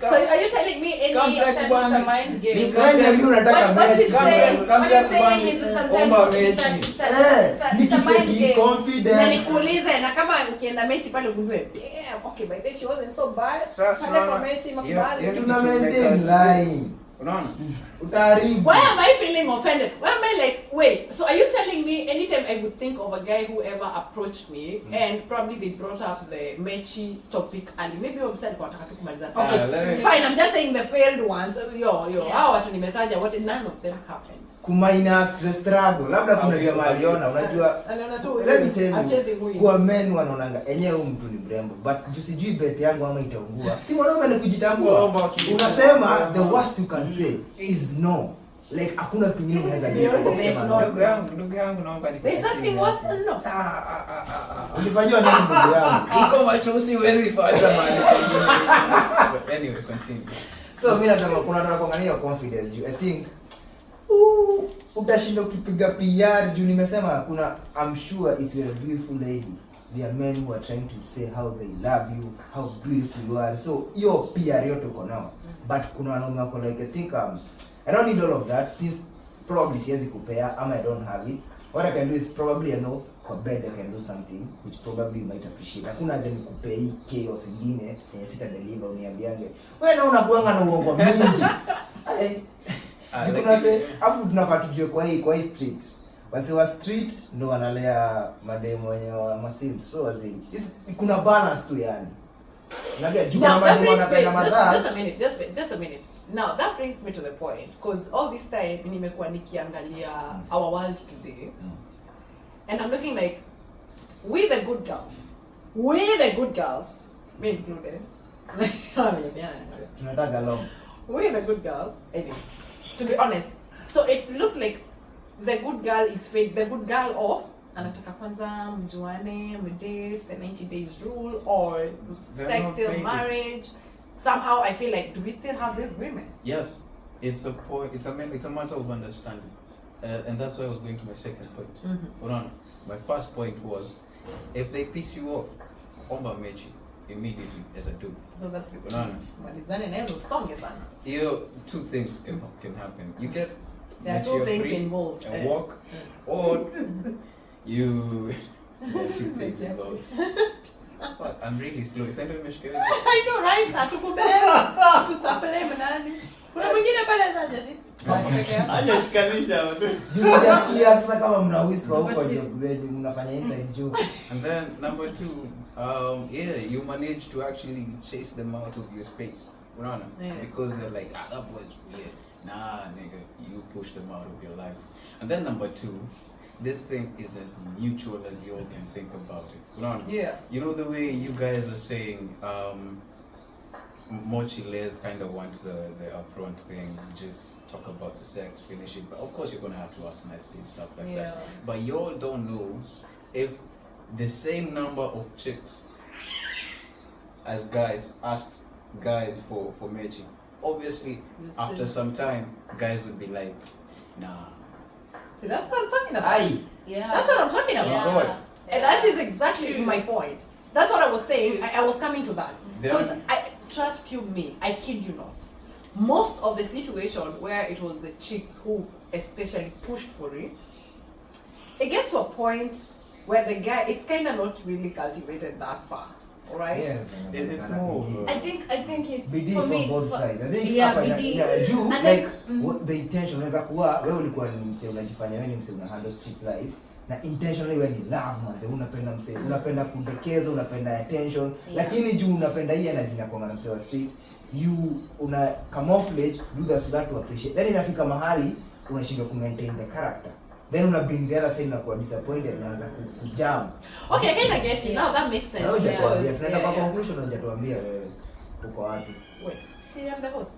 are you telling me any Come Sometimes it's a mind game. Kwenye mimi unataka What she's mechi. saying, Come what here, she's saying Kubani. is that Omba sometimes mechi. it's a mind Nikicheki game. na confidence. nikuulize na kama ukienda mechi pale ugundue damn okay by the way she wasn't so bad Sasa pale kwa unaona, mechi hiyo makubali ni Tuna kitu maintain like line. unaona? Utaharibu. why am I feeling offended? Why am I like, wait, so are you telling me anytime I would think of a guy who ever approached me and probably they brought up the mechi topic and maybe website kwa wataka tu kumaliza. Okay, let me- fine, I'm just saying the failed ones. Yo, Yeah. hao watu nimetaja wote, none of them happened. Kuminus the struggle. Labda kuna Okay, jamaa aliona, unajua Aliona tu let me tell acheze you, mwingi. kuwa men wanaonanga enyewe huyu mtu ni mrembo but juu sijui bet yangu ama itaungua. Si mwanaume ni kujitambua. Unasema the worst you can say is no. Like hakuna kitu kingine unaweza There's kusema. no- Ndugu yangu naomba There's something worse than no. Ulifanywa nini ndugu yangu? iko machusi huwezi pata mahali pengine. But anyway, continue. So mimi nasema kuna nataka kuangalia confidence you. I think utashinda ukipiga PR juu nimesema kuna, I'm sure if you're a beautiful lady there are men who are trying to say how they love you, how beautiful you are. So hiyo PR yote uko nao. But kuna wanaume wako like I think I don't need all of that since probably siwezi kupea ama I don't have it. What I can do is probably kwa bed I can do something which probably you might appreciate. Hakuna haja nikupe hii chaos ingine yenye sita deliver uniambiange. Wewe na unakuanga na uongo mingi. Afu tunafaa tujue kwa hii street. Wasi wa street ndo wanalea mademo wenye wa masim. So wazini. Kuna balance tu yani. Unajua juu kuna mademo wanapenda madhaa. Just a minute. Now that brings me to the point because all this time nimekuwa nikiangalia our world today. And I'm looking like we the good girls, me included. Tunataka long. We the good girls, anyway, to be honest. So it looks like the good girl is fake. The good girl of anataka kwanza mjuane, mdate, the 90 days rule, or sex till marriage. Somehow I feel like, do we still have these women? Yes, it's a point. It's a matter of understanding, and that's why I was going to my second point. Hold on. My first point was, if they piss you off, omba mechi immediately as a dude. So that's good. Two things can happen. You get there are two things involved. And walk, or you. There are two things involved. But I'm really slow. I know, right? Kuna mwingine pale zaje Hajashikanisha watu. Jisikia sasa kama mna whisper huko zenyu mnafanya inside joke. And then number two, you manage to actually chase them out of your space. Unaona? Because they're like, that boy's weird. Nah, nigga, you push them out of your life. And then number two, this thing is as mutual as you all can think about it. Unaona? Yeah. You know the way you guys are saying, more chiles kind of want the upfront thing, just talk about the sex, finish it. But of course you're gonna have to ask nicely and stuff like that. But you all don't know if the same number of chicks as guys asked guys for mechi. Obviously, after some time, guys would be like, nah. See, that's what I'm talking about. Aye. Yeah. That's what I'm talking about. Yeah. And that is exactly my point. That's what I was saying. I was coming to that. Because I trust you me, I kid you not. Most of the situation where it was the chicks who especially pushed for it, it gets to a point where the guy, it's kind of not really cultivated that far. Alright? Yeah, it's more. I think it's BD for from me, both sides. I think yeah, hapa BD. juu And like then, what the intention unaweza kuwa wewe ulikuwa ni msee unajifanya wewe ni msee una handle street life na intentionally wewe ni love manze unapenda msee unapenda kudekeza unapenda attention lakini juu unapenda hii energy na kwa msee wa street you una camouflage do that so that to appreciate then inafika mahali unashindwa ku maintain the character then una bring the other side na kuwa disappointed unaanza kujam. Okay, I kind of get you now. That makes sense. Tunaenda kwa conclusion hujatuambia wewe uko wapi. Wait, see I'm the host.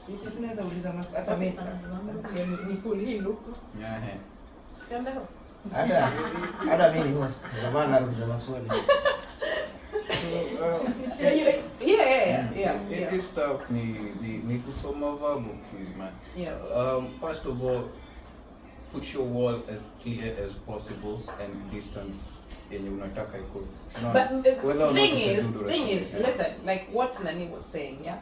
Sisi tunaweza uliza hata mimi ni cool hii look. Yeah. I'm the host. Hata mimi ni host. Ndio maana narudia maswali. Yeah. This stuff ni kusoma verbo please man. Yeah. First of all, put your wall as clear as possible and distance yenye unataka iko. But the thing is, listen, like what Nani was saying, yeah?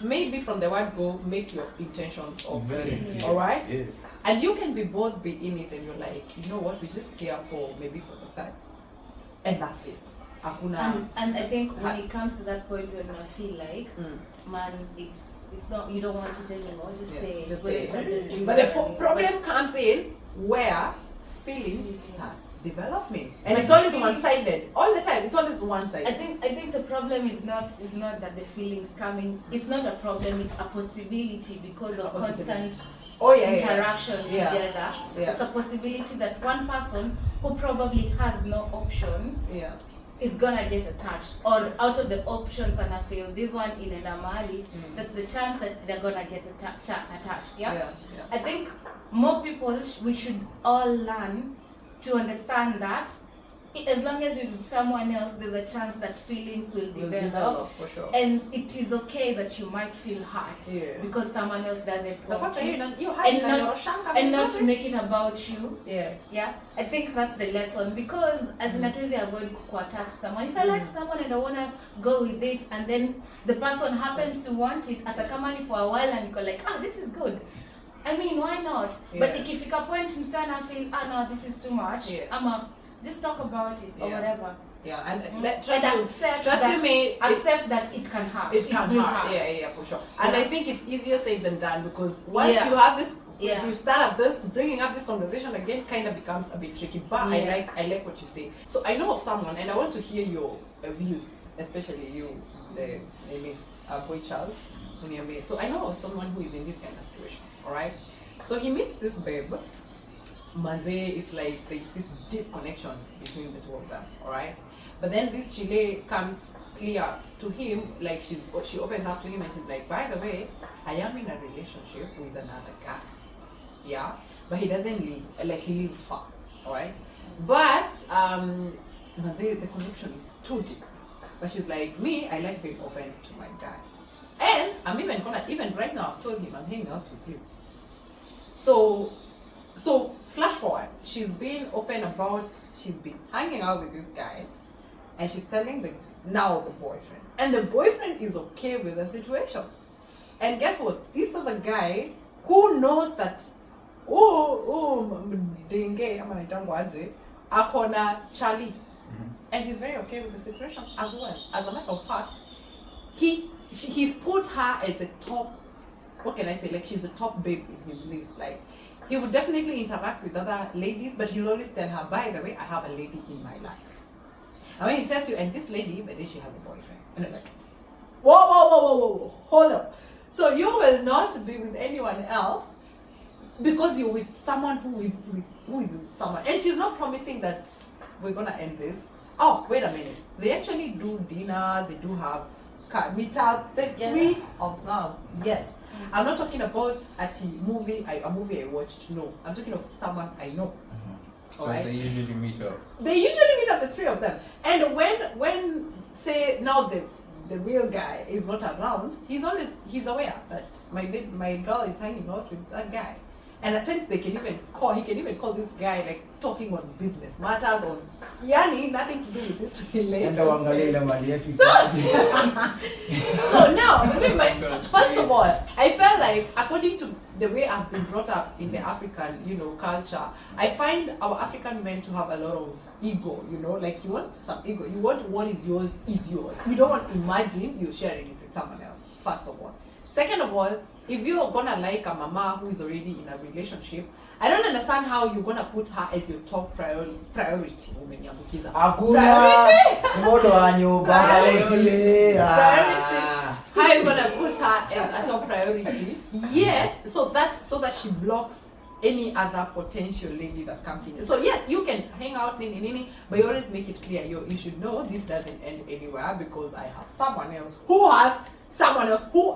Maybe from the word go, make your intentions of very clear. Alright? Yeah. And you can be both be in it and you're like, you know what, we just care for maybe for the sex. And that's it. And I think when it comes to that point when I feel like, man, it's not, you don't want it anymore, just say it. But the problem comes in where feelings has development. And it's always one-sided. All the time, it's always one-sided. I think the problem is not that the feelings coming, it's not a problem, it's a possibility because of constant interaction together. It's a possibility that one person who probably has no options is gonna get attached, or out of the options and I feel this one in an amali, that's the chance that they're gonna get attached. I think more people we should all learn to understand that as long as you're with someone else, there's a chance that feelings will develop. For sure. And it is okay that you might feel hurt because someone else doesn't want you. And not to make it about you. Yeah. I think that's the lesson, because as in I avoid to attach someone. If I like someone and I wanna go with it, and then the person happens to want it at a company for a while, and you go like, this is good. I mean, why not? But if you can point to msana, I feel, no, this is too much. Just talk about it or whatever. And accept that it can hurt. It can hurt. Yeah, for sure. And I think it's easier said than done, because once you have this, you start up this, bringing up this conversation again, kind of becomes a bit tricky. But I like what you say. So I know of someone, and I want to hear your views, especially you, the boy child. So I know of someone who is in this kind of situation. All right. So he meets this babe. Maze, it's like there's this deep connection between the two of them, all right? But then this Chile comes clear to him, like she opens up to him and she's like, by the way, I am in a relationship with another guy, yeah? But he doesn't live, like he lives far, all right? But Maze, the connection is too deep. But she's like, me, I like being open to my guy. And I'm even right now, I've told him I'm hanging out with you. So flash forward, she's been open about, she's been hanging out with this guy, and she's telling the boyfriend. And the boyfriend is okay with the situation. And guess what? This other guy who knows that, akona Charlie. And he's very okay with the situation as well. As a matter of fact, he's put her as the top, what can I say, like she's the top babe in his list. Like, he would definitely interact with other ladies, but he'll always tell her, by the way, I have a lady in my life. And when he tells you, and this lady, but then she has a boyfriend. And I'm like, whoa, hold up. So you will not be with anyone else because you're with someone who is with someone. And she's not promising that we're gonna end this. Oh, wait a minute. They actually do dinner, they do have meetup, the three of them. Yes. I'm not talking about a movie I watched. No, I'm talking of someone I know. So they usually meet up. They usually meet up, the three of them. And when say now the real guy is not around, he's aware that my girl is hanging out with that guy. And at times he can even call this guy like talking on business matters, on nothing to do with this relationship. So now, first of all, I felt like, according to the way I've been brought up in the African, culture, I find our African men to have a lot of ego, like you want some ego. You want what is yours is yours. You don't want to imagine you're sharing it with someone else, first of all. Second of all, if you're gonna like a mama who is already in a relationship, I don't understand how you're gonna put her as your top priority. How are you gonna put her as a top priority? Yet, so that she blocks any other potential lady that comes in. So yes, you can hang out, but you always make it clear. You should know this doesn't end anywhere because I have someone else who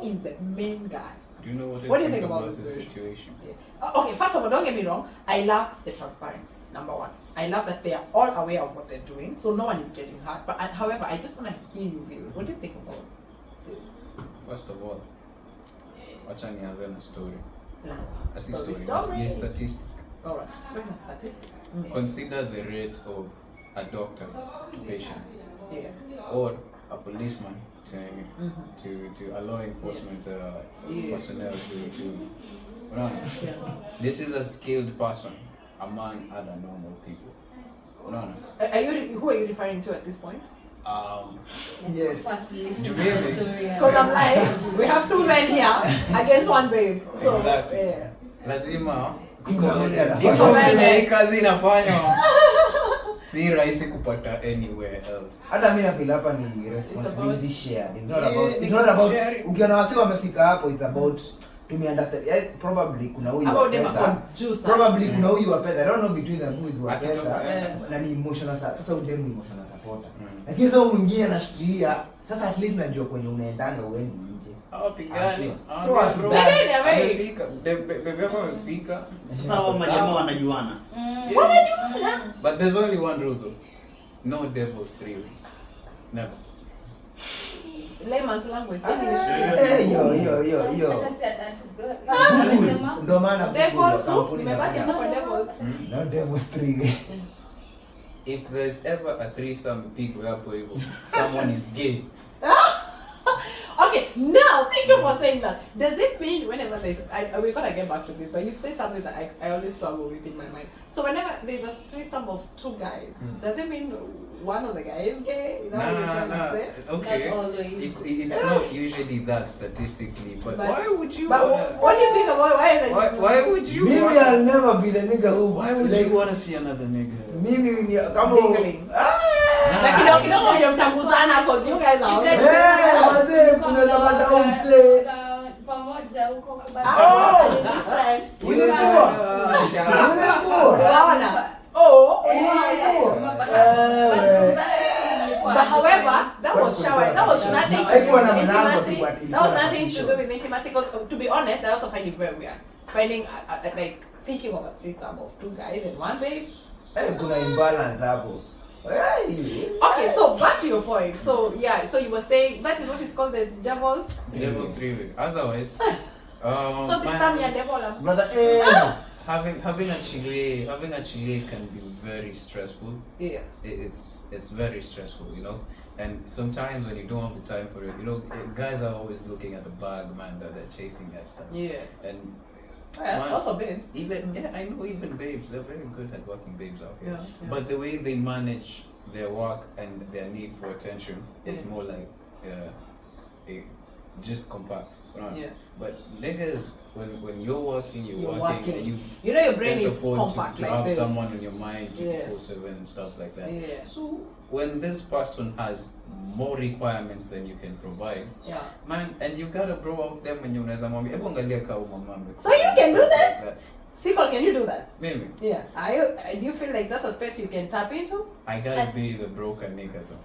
is the main guy. Do you know what do you think about this situation? Yeah. Okay, first of all, don't get me wrong. I love the transparency. Number one, I love that they are all aware of what they're doing, so no one is getting hurt. But however, I just want to hear you view. What do you think about this? First of all, wacha nianze na story. Story. Yes, statistic. All right. Statistic. Consider the rate of a doctor to patients, or a policeman to a law enforcement personnel to this is a skilled person among other normal people. Who are you referring to at this point? Yes. Because I'm like, we have two men here against one babe. So exactly. Lazima kazi inafanywa si rahisi kupata anywhere else. Hata mimi nafeel hapa ni responsibility shared. It's not about ukiona wasi wamefika hapo, it's about to me understand. Probably kuna huyu wa pesa. Probably kuna huyu wa pesa. I don't know between them who is wa pesa na ni emotional. Sasa udemu emotional supporter. Lakini sasa mwingine anashikilia, sasa at least najua kwenye unaendanga uendi nje. Pigani. So bebe yako amefika. Sasa wao majamaa wanajuana. Wanajuana. But there's only one rule though. No devil's three. Never. Layman's language. Hey, yo. Hata si atatugo. Amesema Ndo maana Devils, kampuni nimebaki inafanya. kwa devils. No devil's three. If there's ever a threesome people hapo hivyo, someone is gay. Okay, now thank you for saying that. Does it mean whenever there's we're gonna get back to this, but you've said something that I always struggle with in my mind. So whenever there's a threesome of two guys, does it mean one of the guys is gay? Is that what you're trying to say? Okay. Not always. It's not usually that statistically, but why would you? But what do you think about Why would you? Mimi wanna- I'll never be the nigga who Why would like, you want to see another nigga? mimi ni kama Mingling. Lakini kidogo mtamtanguzana because you guys are wazee kuna zamanda au msee. Pamoja huko Unaona? But however, that was shower. That was nothing to do with intimacy. That was nothing to do with intimacy. Because to be honest, I also find it very weird. Finding like thinking of a threesome of two guys and one babe. Kuna imbalance hapo. Okay, so back to your point. So yeah, so you were saying that is what is called the devil's. Devil's three-way. Otherwise, So this time you're devil. Brother, having a chile can be very stressful. Yeah. It's very stressful, you know. And sometimes when you don't have the time for it, you know, guys are always looking at the bag, man, that they're chasing that stuff. Yeah. And Well, also babes. even I know even babes, they're very good at working babes out here. Yeah. But the way they manage their work and their need for attention is Yeah. more like just compact. Right? Yeah. But niggas, when you're working, You're and working. You know your brain can't is afford compact to like have this. someone on your mind Yeah. 24/7 and stuff like that. Yeah. So when this person has more requirements than you can provide, Yeah. man, and you gotta bro out them when you unaweza mwambia hebu angalia kama mama. So you can do that? Sequel, can you do that? Maybe. Yeah. Do you feel like that's a space you can tap into? I gotta be the broker nigga though.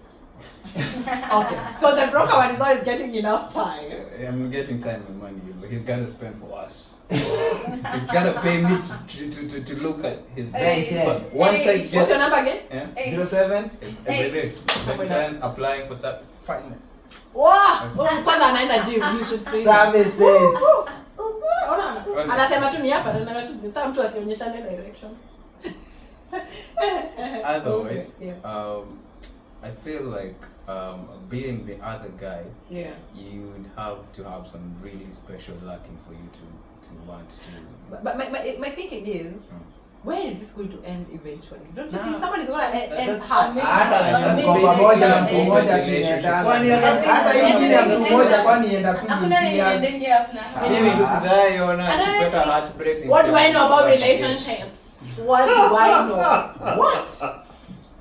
Okay. Because the broker one is always getting enough time. I'm getting time and money, but he's gotta spend for us. He's gotta pay me to look at his Hey. But once I What's your get number again? 07 every time applying for stuff, fine. Wow! Kwanza anaenda gym, you should see. services. Unaona? Anasema tu ni hapa na anaenda tu gym. Sasa mtu asionyeshane direction. Otherwise, Okay, yeah. I feel like being the other guy, Yeah. you'd have to have some really special lucky for you to want to. But my thinking is, where is this going to end eventually? Don't you think Nah. someone is going to end That's- hard? Hata kwa pamoja na mtu mmoja sinaendana. Kwani Hata hiyo ingine ya mtu mmoja kwani ienda pili Hakuna years. yenye hapana. Anyway, What do I know about relationships? What do I know? What?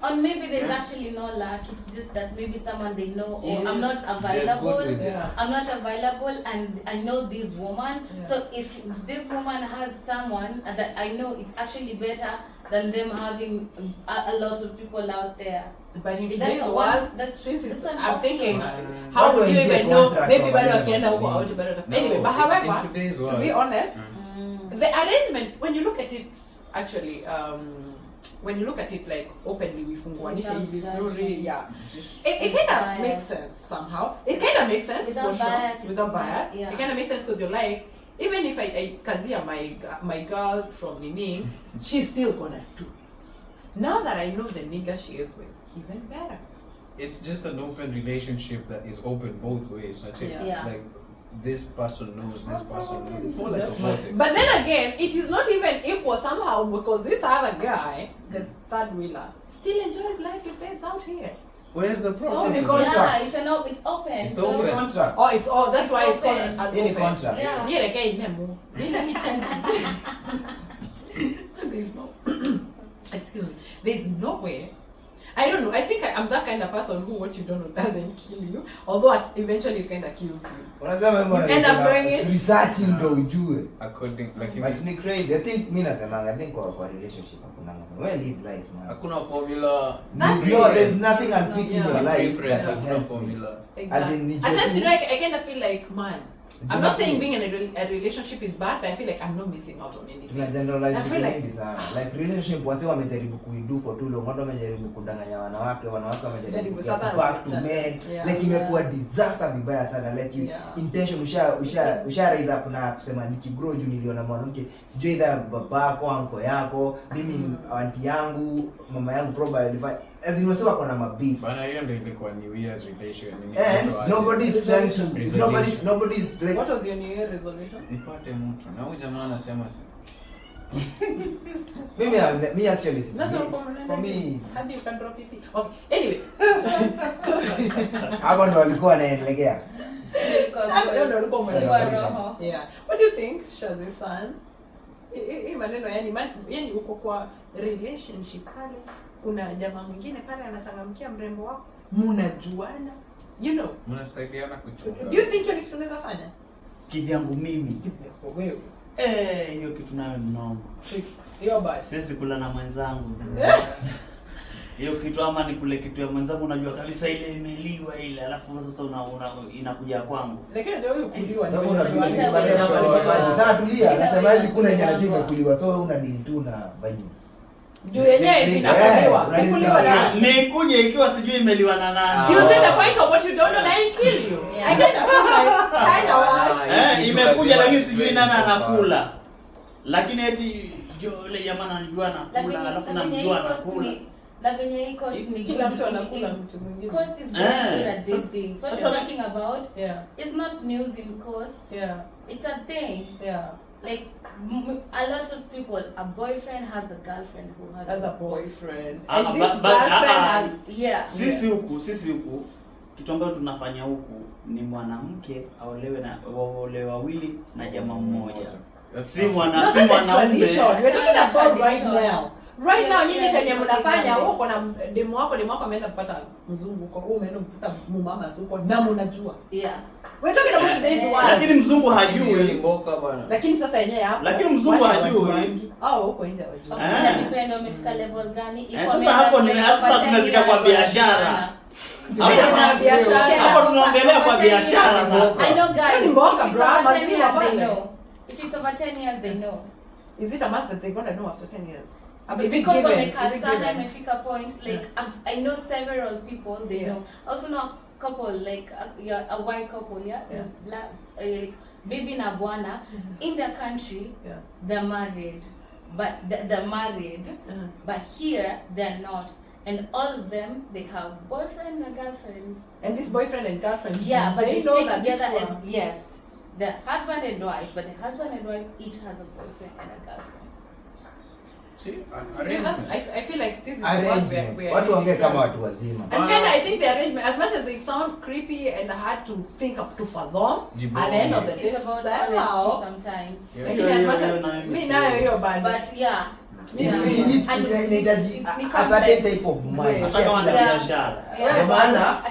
Or maybe there's actually no luck. It's just that maybe someone they know, or Yeah, I'm not they're available. good with it. Yeah. I'm not available, and I know this woman. Yeah. So if this woman has someone that I know, it's actually better than them having a lot of people out there. But in That's today's one- world, that's- since it's, that's an I'm option. thinking, Watu how would you waingie even know? contract Maybe wa bado maneno wakienda huko mengi. out better. No, Anyway, but in however, today's to world, be honest, Mm. the arrangement, when you look at it, actually, when you look at it like openly, vifunguanisha Without vizuri, judgment. yeah. just It kind of Bias. makes sense somehow. It kind of makes sense Without for sure. bias, Without bias, yeah. it kind of makes sense because you're like, even if I kazia my girl from Nini, she's still gonna do it. Now that I know the nigga she is with, even better. it's just an open relationship that is open both ways. That's it. Yeah. Yeah. Like this person knows, this person knows. It's more like a That's politics. But then again, it is not even equal somehow because this other guy, the third wheeler, still enjoys life with babes out here. Where's the It's problem? in the contract. Yeah, it's open. It's so open. Contract. Oh, that's It's why it's called open. an Any open. contract. Yeah. Yeah, the guy in them. Let me tell you. There's no. Excuse me. There's no way. I don't know. I think I'm that kind of person who what you don't know doesn't kill you. Although eventually it kind of kills you. Unasema hivyo You end up na doing it. researching ndo ujue. According, like But ni crazy. I think mimi nasemanga I think kwa relationship hakuna ngoma. Wewe live life man. hakuna formula. That's There's nothing Yeah. unpicking your life. Difference, that hakuna help you. formula. As in, At times, you know, I kind of feel like, man, I'm not saying being in a relationship is bad, but I feel like I'm not missing out on anything. Tuna generalize I feel vingi sana. Like relationship wase wamejaribu kuido for too long. Watu wamejaribu kudanganya wanawake wamejaribu back to men. Like imekuwa disaster vibaya sana. Like intention usha raise up na kusema nikigrow juu niliona mwanamke sijui either babako uncle yako, mimi auntie yangu, mama yangu probably as in wase wako na mabeef. Bana hiyo ndio ilikuwa New Year's relation. And nobody's trying to nobody's like what was your New Year resolution? Nipate mtu. Na huyu jamaa anasema me actually That's not for me. How do you can drop it? Okay. Anyway. Hapo ndo walikuwa wanaelekea. Yeah. What do you think, Shazi-san? Hii maneno yani uko kwa relationship pale, kuna jamaa mwingine pale anachangamkia mrembo wako, mnajuana, you know, mnasaidiana kuchunga. Do you think hiyo ni kitu unaweza fanya? Kivyangu mimi. Wewe. Hiyo kitu nayo ni noma. Hiyo basi. Siwezi kula na mwenzangu. Hiyo kitu ama ni kule kitu ya mwenzangu unajua kabisa ile imeliwa ile alafu sasa inakuja kwangu. Lakini ndio huyo kuliwa ndio unajua. Sasa tulia, nasema hizi kuna yenye anajua kuliwa. So wewe una deal tu na vagins. Juu yenyewe zinakuliwa. Kuliwa na nikuje ikiwa sijui imeliwa na nani. You see the point of what you don't know that kill you. I kind of feel like imekuja lakini sijui nani anakula. Lakini eti yule jamaa anajua anakula alafu namjua anakula. Na venye hii cost ni kila mtu anakula mtu mwingine. Cost is good at these things. What you're talking about is not news in cost. It's a thing. Like a lot of people, a boyfriend has a girlfriend who has a boyfriend. And this girlfriend has sisi huku kitu ambacho tunafanya huku ni mwanamke aolewe wawili na jamaa mmoja. Si mwanaume. Right now nyinyi chenye mnafanya huko na demo wako ameenda kupata mzungu huko, wewe umeenda kupata mumama huko na mnajua. We're talking about today's world. Lakini mzungu hajui mboka bwana. Lakini sasa yenyewe hapo. Lakini mzungu hajui. Huko nje wajua. Depende umefika level gani. Sasa hapo tumefika kwa biashara. Hapo tunaongelea kwa biashara sasa. I know guys, mboka bro, they know. If it's over 10 years they know. Is it a must that they're going to know after 10 years? Because wamekasana imefika points like I know several people they know. Also know a couple like a white couple black baby na bwana in their country they're married but they're married but here they're not, and all of them they have boyfriend and girlfriends, and this boyfriend and girlfriend but they stay together as the husband and wife, but the husband and wife each has a boyfriend and a girlfriend. I feel like this is watu ongea kama watu wazima. And then I think the arrangement, as much as they sound creepy and hard to think up to fathom, at the end of the day, it's about honesty sometimes. Like as much as me now you're bad, but inahitaji a certain type of mind. Hata kama ni biashara. Kwa maana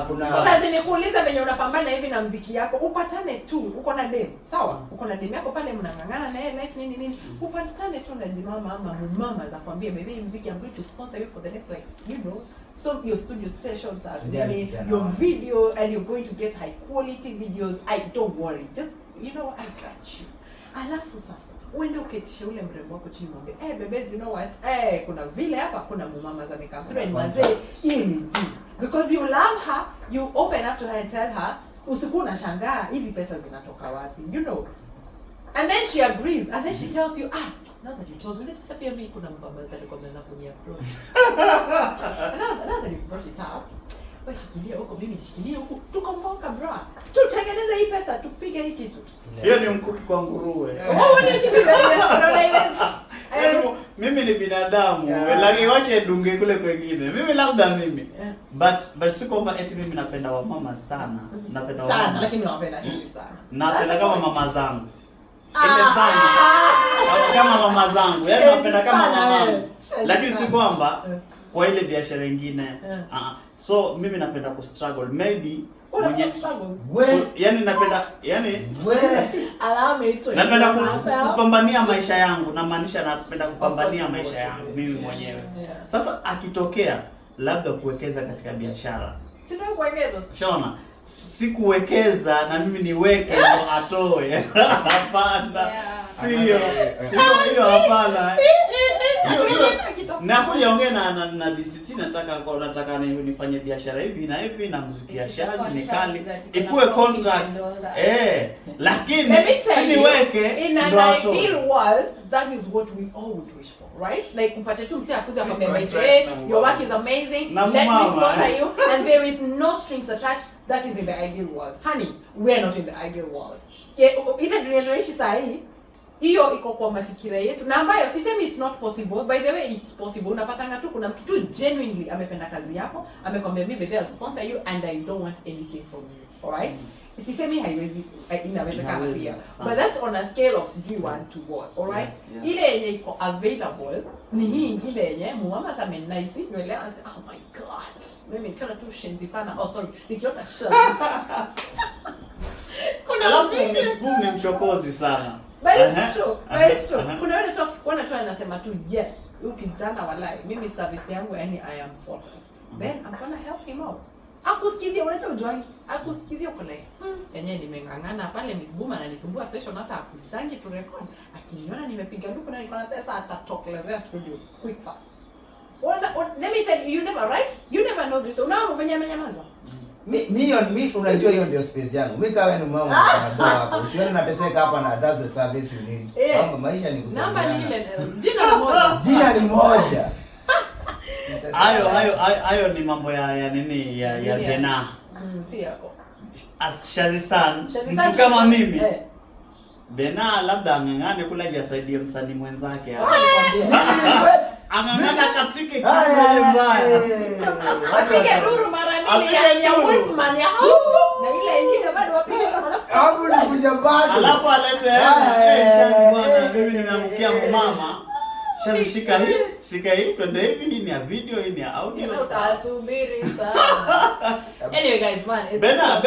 kuna sasa nikuuliza venye unapambana hivi na muziki yako, upatane tu, uko na dem, sawa? Uko na dem yako pale mnangangana na yeye life nini, upatane tu na jimama ama mama za kwambia baby muziki I'm going to sponsor you for the next like so your studio sessions are really your video and you're going to get high quality videos. I don't worry, just I got you. Alafu sasa uende uketisha ule mrembo wako chini mwambie babies, you know what, kuna vile hapa kuna mumama za makeup and wazee ili because you love her, you open up to her and tell her usiku unashangaa hizi pesa zinatoka wapi, and then she agrees and then she tells you now that you told me, let's pia mimi kuna mumama za recommend kunia approach now that you brought it up, wewe shikilia huko mimi nishikilie huko, tukomboka bro, tutengeneze hii pesa tupige hii kitu. Hiyo ni mkuki kwa nguruwe. Ni kitu mimi ni binadamu, lakini wache dunge kule kwingine. Mimi labda mimi. But si kwamba eti mimi napenda wamama sana. Napenda wamama sana, lakini nawapenda hivi sana. Napenda kama mama zangu. Ile sana. Kama mama zangu. Yaani napenda kama mama. Lakini si kwamba kwa ile biashara nyingine. So mimi napenda ku struggle maybe napenda napenda kupambania maisha yangu, na maanisha napenda kupambania maisha yangu mimi mwenyewe. Sasa akitokea labda kuwekeza katika biashara, si ndio kuwekeza? Shona sikuwekeza na mimi niweke ndo atoe. Hapana. Sio. Hiyo hapana. Na kujaongea na DCT nataka nifanye biashara hivi na hivi na muziki ya shazi nikali ikuwe contract lakini niweke in an ideal world that is what we all would wish for, right? Like upate tu msi akuja kwa baba your work is amazing, let me sponsor you and there is no strings attached. That is in the ideal world. Honey, we are not in the ideal world. Even tunaishi saa hii hiyo iko kwa mafikira yetu na ambayo sisemi it's not possible. By the way, it's possible. Unapatanga tu kuna mtu tu genuinely amependa kazi yako, amekwambia mimi they'll sponsor you and I don't want anything from you. All right? Sisemi haiwezi inawezekana pia. But that's on a scale of sijui 1 to what. All right? Ile yenye iko available ni hii ingine yenye mama sasa nice nywele anasema oh my god. Mimi nikana tu shenzi sana. Oh sorry. Nikiona shirt. Alafu ni mchokozi sana. But it's true. But it's true. Kuna wale tu anasema tu yes. Ukitana walai mimi service yangu yani I am sorted. Then I'm gonna help him out. Akusikizia unajua ujuangi. Akusikizia uko like yenyewe nimengangana pale Miss Boom ananisumbua session hata akuzangi tu record. Akiniona nimepiga luku na niko na pesa atatokelezea studio quick fast. Let me tell you, you never right? You never know this. Unaofanya amenyamaza. Mi unajua hiyo ndio space yangu. Mimi kawa ni mama mdogo hapo. Usione nateseka hapa na that's the service you need. Kama maisha ni kusaidia. Namba ni ile. Jina ni moja. Jina ni moja. Hayo ni mambo ya nini ya Bena. Si yako. As Shazisan, mtu kama mimi. Bena labda angangane kula jasaidie msanii mwenzake hapo. Angangana katike kile mbaya. Apige duru mara mbili ya Wolfman ya na ile nyingine bado wapige kama hapo ni kuja bado. Alafu alete Shazi bwana mimi ninamkia mama. Shazi shika hii twende hivi, hii ni ya video, hii ni ya audio. Utasubiri sana. Anyway guys, man, Bena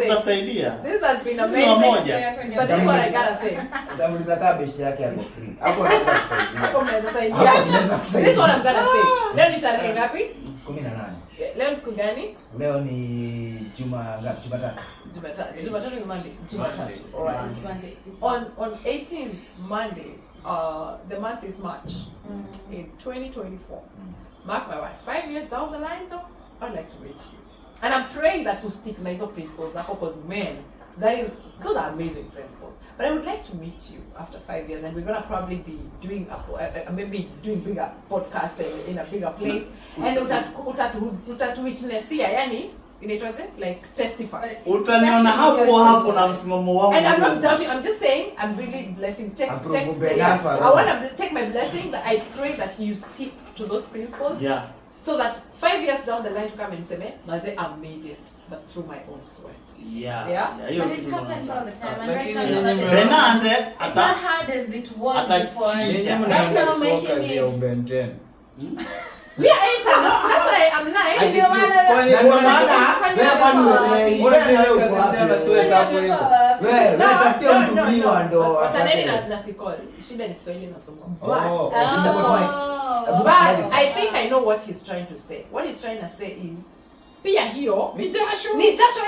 utasaidia. This has been amazing. But that's what I gotta say. Utamuliza kabeshi yake yako free. Hapo unaweza kusaidia. Hapo unaweza kusaidia. This is what I'm gonna say. Leo ni tarehe ngapi? 18. Leo ni siku gani? Leo ni Jumatatu. Jumatatu is Monday. Jumatatu. Alright. It's Monday. On 18th Monday, the month is March in 2024. Mark my word. 5 years down the line, though, I'd like to meet you. And I'm praying that you stick nice principles, because man, those are amazing principles. But I would like to meet you after 5 years, and we're gonna probably be doing maybe doing bigger podcasts in a bigger place. And utatuwitnessia, yani inaitwaje, like testify. Utaniona hapo na msimamo wangu. And I'm not doubting. I'm just saying I'm really blessing. I want to take my blessing that I pray that you stick to those principles. Yeah. So that 5 years down the line to come and say, Maze, I've made it, but through my own sweat. Yeah. But it happens all the time. And right now it's not hard as it was before. Right now making it. We are 8 that's why I'm like. But I think I know what he's trying to say. What he's trying to say is pia hiyo ni jasho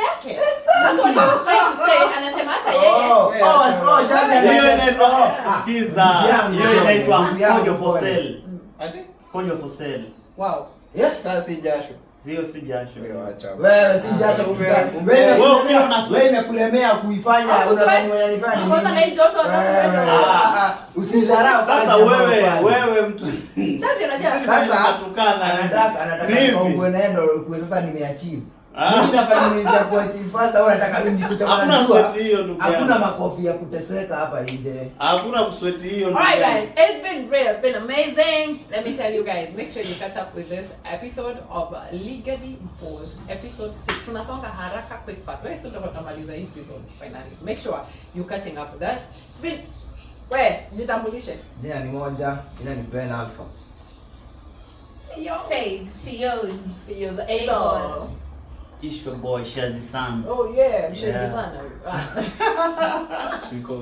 yake. That's what he was trying to say. Anasema hata yeye. Sikiza. Hiyo inaitwa Ponyo for sale. Ponyo for sale. Wow. Sasa si jasho. Hiyo si jasho. Wewe si jasho wewe imekulemea kuifanya unanifanya. Kwanza na hiyo joto usidharau. Sasa wewe mtu. Sasa anataka uwe neno kwa sasa nimeachieve. Mimi nafanya nini za kuachieve fast au nataka mimi kuchoma na hakuna makofi ya kuteseka hapa nje. Hakuna kusweti hiyo. Alright guys, it's been great. It's been amazing. Let me tell you guys, make sure you catch up with this episode of Legally Bold, episode 6. Tunasonga haraka quick fast. Wewe sio tutamaliza hii season finally. Make sure you catching up with us. It's been jitambulishe. Jina ni moja, jina ni Ben Alpha. Theo's Able. It's your boy Shazi San. Oh yeah, Shazi San. Siko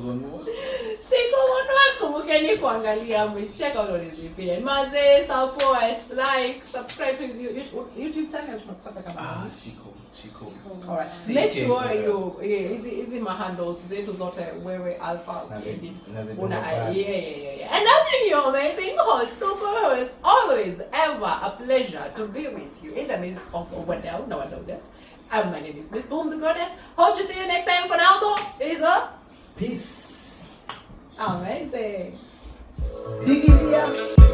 kumbukeni kuangalia, check out on his VPN. Maze, support, like, subscribe to his YouTube channel. Siko. Chico. Alright. See, Make okay. sure you hizi mahandles zetu zote wewe alpha edit. Yeah. And I think you're amazing host, super host, always ever a pleasure to be with you in the midst of wadau na wadaudess. My name is Miss Boom the Goddess. Hope to see you next time. For now though, is a Peace. amazing. Dig in here.